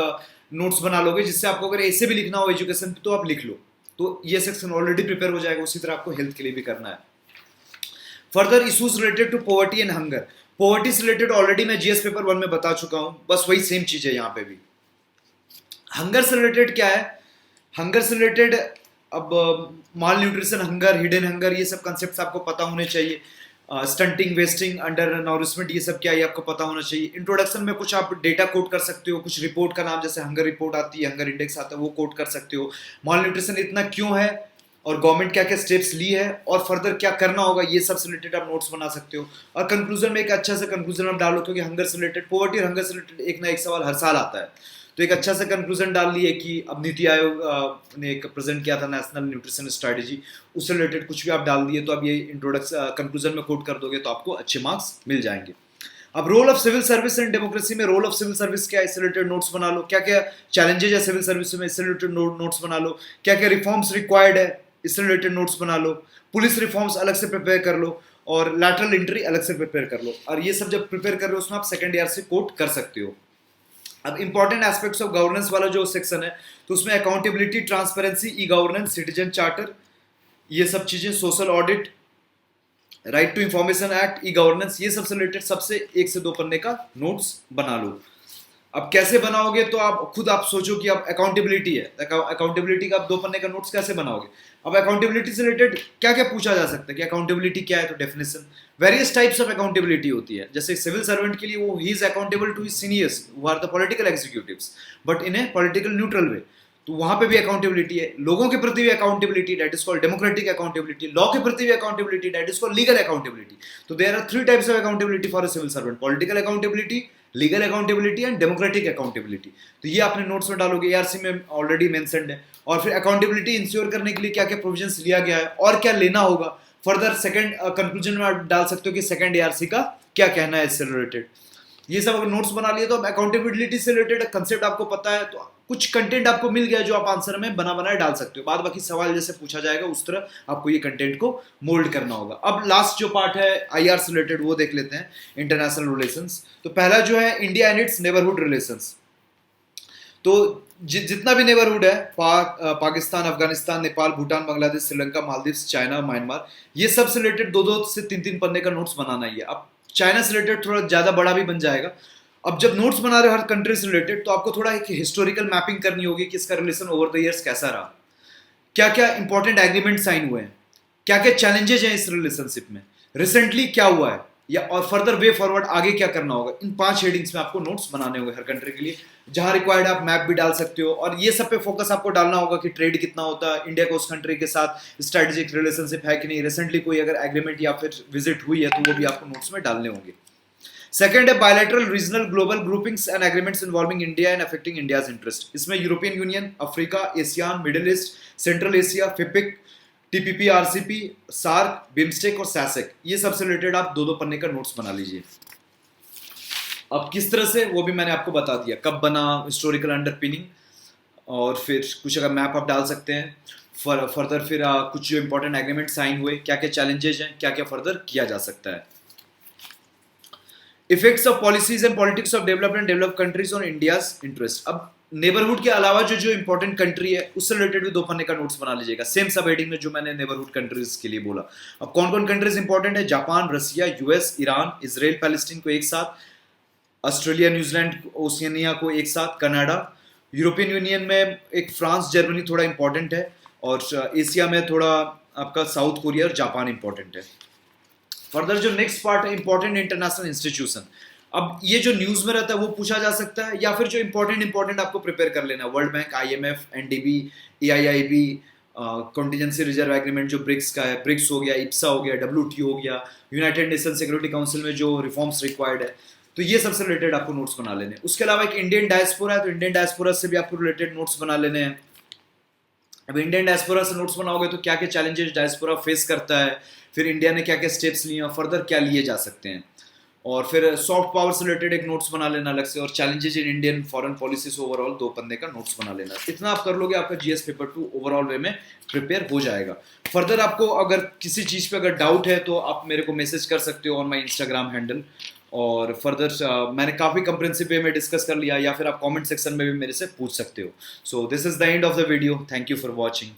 नोट्स बना लोगे, जिससे आपको अगर ऐसे भी लिखना हो एजुकेशन तो आप लिख लो, तो ये सेक्शन ऑलरेडी प्रिपेयर हो जाएगा। उसी तरह आपको हेल्थ के लिए भी करना है। Further issues related to poverty and hunger. Poverty से रिलेटेड ऑलरेडी मैं जीएस पेपर 1 में बता चुका हूं, बस वही सेम चीज है यहाँ पे भी। हंगर से रिलेटेड क्या है, हंगर से रिलेटेड अब माल न्यूट्रिशन हंगर, हिडन हंगर, ये सब कंसेप्ट आपको पता होने चाहिए। स्टंटिंग, वेस्टिंग, अंडर नॉरिशमेंट, ये सब क्या है आपको पता होना चाहिए। इंट्रोडक्शन में कुछ आप डेटा कोट कर सकते हो, कुछ रिपोर्ट का नाम जैसे हंगर रिपोर्ट आती है, हंगर इंडेक्स आता है, वो कोट कर सकते हो। माल न्यूट्रिशन इतना क्यों है और गवर्नमेंट क्या क्या स्टेप्स ली है और फर्दर क्या करना होगा, ये सब से रिलेटेड आप नोट्स बना सकते हो। और कंक्लूजन में एक अच्छा सा कंक्लूजन आप डालो, क्योंकि हंगर से रिलेटेड, पॉवर्टी और हंगर से रिलेटेड एक ना एक सवाल हर साल आता है, तो एक अच्छा सा कंक्लूजन डाल लिए कि अब नीति आयोग ने एक प्रेजेंट किया था नेशनल न्यूट्रिशन स्ट्रेटेजी, उससे रिलेटेड कुछ भी आप डाल दिए तो अब ये इंट्रोडक्शन कंक्लूजन में कोट कर दोगे तो आपको अच्छे मार्क्स मिल जाएंगे। अब role of civil service and democracy में, रोल ऑफ सिविल सर्विस क्या है, इससे रिलेटेड नोट्स बना लो। क्या क्या चैलेंजेज है सिविल सर्विस में, इससे रिलेटेड नोट्स बना लो। क्या क्या रिफॉर्म्स रिक्वायर्ड है, इससे रिलेटेड नोट्स बना लो। पुलिस रिफॉर्म्स अलग से प्रिपेयर कर लो और लैटरल एंट्री अलग से प्रिपेयर कर लो। और ये सब जब प्रिपेयर कर रहे हो उसमें आप सेकंड ईयर से कोट कर सकते हो। अब इंपॉर्टेंट एस्पेक्ट्स ऑफ गवर्नेंस वाला जो सेक्शन है तो उसमें accountability, transparency, e governance, citizen charter, ये सब चीजें, social audit, right to information act, e governance, ये सबसे रिलेटेड सबसे 1 से 2 पन्ने का नोट्स बना लो। अब कैसे बनाओगे तो आप खुद आप सोचो कि अब अकाउंटेबिलिटी है, अकाउंटेबिलिटी का आप 2 पन्ने का नोट्स कैसे बनाओगे। अब अकाउंटेबिलिटी से रिलेटेड क्या क्या पूछा जा सकता है कि अकाउंटेबिलिटी क्या है, तो definition, various types of accountability होती है। जैसे सिविल सर्वेंट के लिए वो he is accountable to his seniors who are the political executives, but in a political neutral way, तो वहां पे भी अकाउंटेबिलिटी है। लोगों के प्रति भी accountability, that is called democratic accountability. Law के प्रति भी accountability, that is called legal accountability. तो there are 3 types of accountability for a civil servant: political accountability, legal accountability and democratic accountability. तो ये आपने नोट्स में डालोगे, एआरसी में ऑलरेडी मेंशन्ड है। और फिर अकाउंटेबिलिटी इंश्योर करने के लिए क्या क्या प्रोविजंस लिया गया है और क्या लेना होगा। फर्दर सेकंड कंक्लूजन में आप डाल सकते हो कि सेकंड एआरसी का क्या कहना है इससे रिलेटेड। ये सब अगर नोट्स बना लिए तो अब अकाउंटेबिलिटी से रिलेटेड कंसेप्ट आपको पता है, तो कुछ कंटेंट आपको मिल गया जो आप आंसर में बना बनाए डाल सकते हो। बाद बाकी सवाल जैसे पूछा जाएगा उस तरह आपको ये कंटेंट को मोल्ड करना होगा। अब लास्ट जो पार्ट है आईआर से रिलेटेड वो देख लेते हैं, इंटरनेशनल रिलेशंस। तो पहला जो है India and it's neighbourhood relations. तो जितना भी नेबरहुड है, पाकिस्तान, अफगानिस्तान, नेपाल, भूटान, बांग्लादेश, श्रीलंका, मालदीव, चाइना, म्यांमार, ये सब से रिलेटेड 2-2 से 3-3 पन्ने का नोट्स बनाना ही है। अब चाइना से रिलेटेड थोड़ा ज्यादा बड़ा भी बन जाएगा। अब जब नोट्स बना रहे हो हर कंट्री से रिलेटेड, तो आपको थोड़ा एक हिस्टोरिकल मैपिंग करनी होगी कि इसका रिलेशन ओवर द ईयर्स कैसा रहा, क्या क्या इंपॉर्टेंट एग्रीमेंट साइन हुए हैं, क्या क्या चैलेंजेस हैं इस रिलेशनशिप में, रिसेंटली क्या हुआ है, या और फर्दर वे फॉरवर्ड आगे क्या करना होगा। इन 5 हेडिंग्स में आपको नोट्स बनाने होंगे हर कंट्री के लिए। जहां रिक्वायर्ड आप मैप भी डाल सकते हो, और ये सब पे फोकस आपको डालना होगा कि ट्रेड कितना होता है, इंडिया को उस कंट्री के साथ स्ट्रेटेजिक रिलेशनशिप है कि नहीं, रिसेंटली कोई अगर एग्रीमेंट या फिर विजिट हुई है तो वो भी आपको नोट्स में डालने होंगे। सेकंड है bilateral, regional, global groupings and agreements involving India and affecting India's interest. इसमें European Union, Africa, ASEAN, Middle East, Central Asia, FIPIC, TPP, RCP, SAARC, BIMSTEC और सैसेक, ये सबसे रिलेटेड आप 2-2 पन्ने का नोट्स बना लीजिए। अब किस तरह से वो भी मैंने आपको बता दिया, कब बना, हिस्टोरिकल अंडरपिनिंग, और फिर कुछ अगर मैप आप डाल सकते हैं। फर्दर फिर कुछ जो इंपॉर्टेंट एग्रीमेंट साइन हुए, क्या क्या चैलेंजेस हैं, क्या क्या फर्दर किया जा सकता है। Effects of policies and politics of developed and developed countries on India's interest. अब नेबरहुड के अलावा जो जो इंपॉर्टेंट कंट्री है उससे रिलेटेड भी 2 पन्ने का नोट्स बना लीजिएगा, सेम सब हेडिंग में जो मैंने नेबरहुड कंट्रीज के लिए बोला। अब कौन कौन कंट्रीज इंपॉर्टेंट है: जापान, रसिया, यूएस, ईरान, इसराइल, पैलेस्टीन को एक साथ, ऑस्ट्रेलिया, न्यूजीलैंड, ओशियनिया को एक साथ, कनाडा। यूरोपियन यूनियन में एक फ्रांस, जर्मनी थोड़ा इंपॉर्टेंट है, और एशिया में थोड़ा आपका साउथ कोरिया और जापान इंपॉर्टेंट है। फर्दर जो नेक्स्ट पार्ट है इंपॉर्टेंट इंटरनेशनल इंस्टीट्यूशन। अब ये जो न्यूज में रहता है वो पूछा जा सकता है, या फिर जो इंपॉर्टेंट आपको प्रिपेयर कर लेना, world bank, IMF, NDB, AIIB, contingency reserve agreement जो ब्रिक्स का है, ब्रिक्स हो गया, इप्सा हो गया, डब्ल्यूटीओ हो गया, यूनाइटेड नेशन सिक्योरिटी काउंसिल में जो रिफॉर्म्स रिक्वायर्ड है, तो ये सबसे रिलेटेड आपको नोट्स बना लेने। उसके अलावा एक इंडियन डायस्पोरा है, तो इंडियन डायस्पोरा से भी आपको रिलेटेड नोट्स बना लेने हैं। अब इंडियन डायस्पोरा से नोट्स बनाओगे तो क्या क्या चैलेंजेस डायस्पोरा फेस करता है, फिर इंडिया ने क्या क्या स्टेप्स लिए और फर्दर क्या लिए जा सकते हैं, और फिर सॉफ्ट पावर से रिलेटेड एक नोट्स बना लेना अलग से, और challenges in Indian foreign policy से ओवरऑल 2 पन्ने का नोट्स बना लेना। इतना आप कर लोगे, आपका जीएस पेपर 2 ओवरऑल वे में प्रिपेयर हो जाएगा। फर्दर आपको अगर किसी चीज़ पे अगर डाउट है तो आप मेरे को मैसेज कर सकते हो ऑन माई इंस्टाग्राम हैंडल, और फर्दर मैंने काफ़ी कंप्रेहेंसिव वे में डिस्कस कर लिया, या फिर आप कमेंट सेक्शन में भी मेरे से पूछ सकते हो। So this is the end of the video, thank you for watching.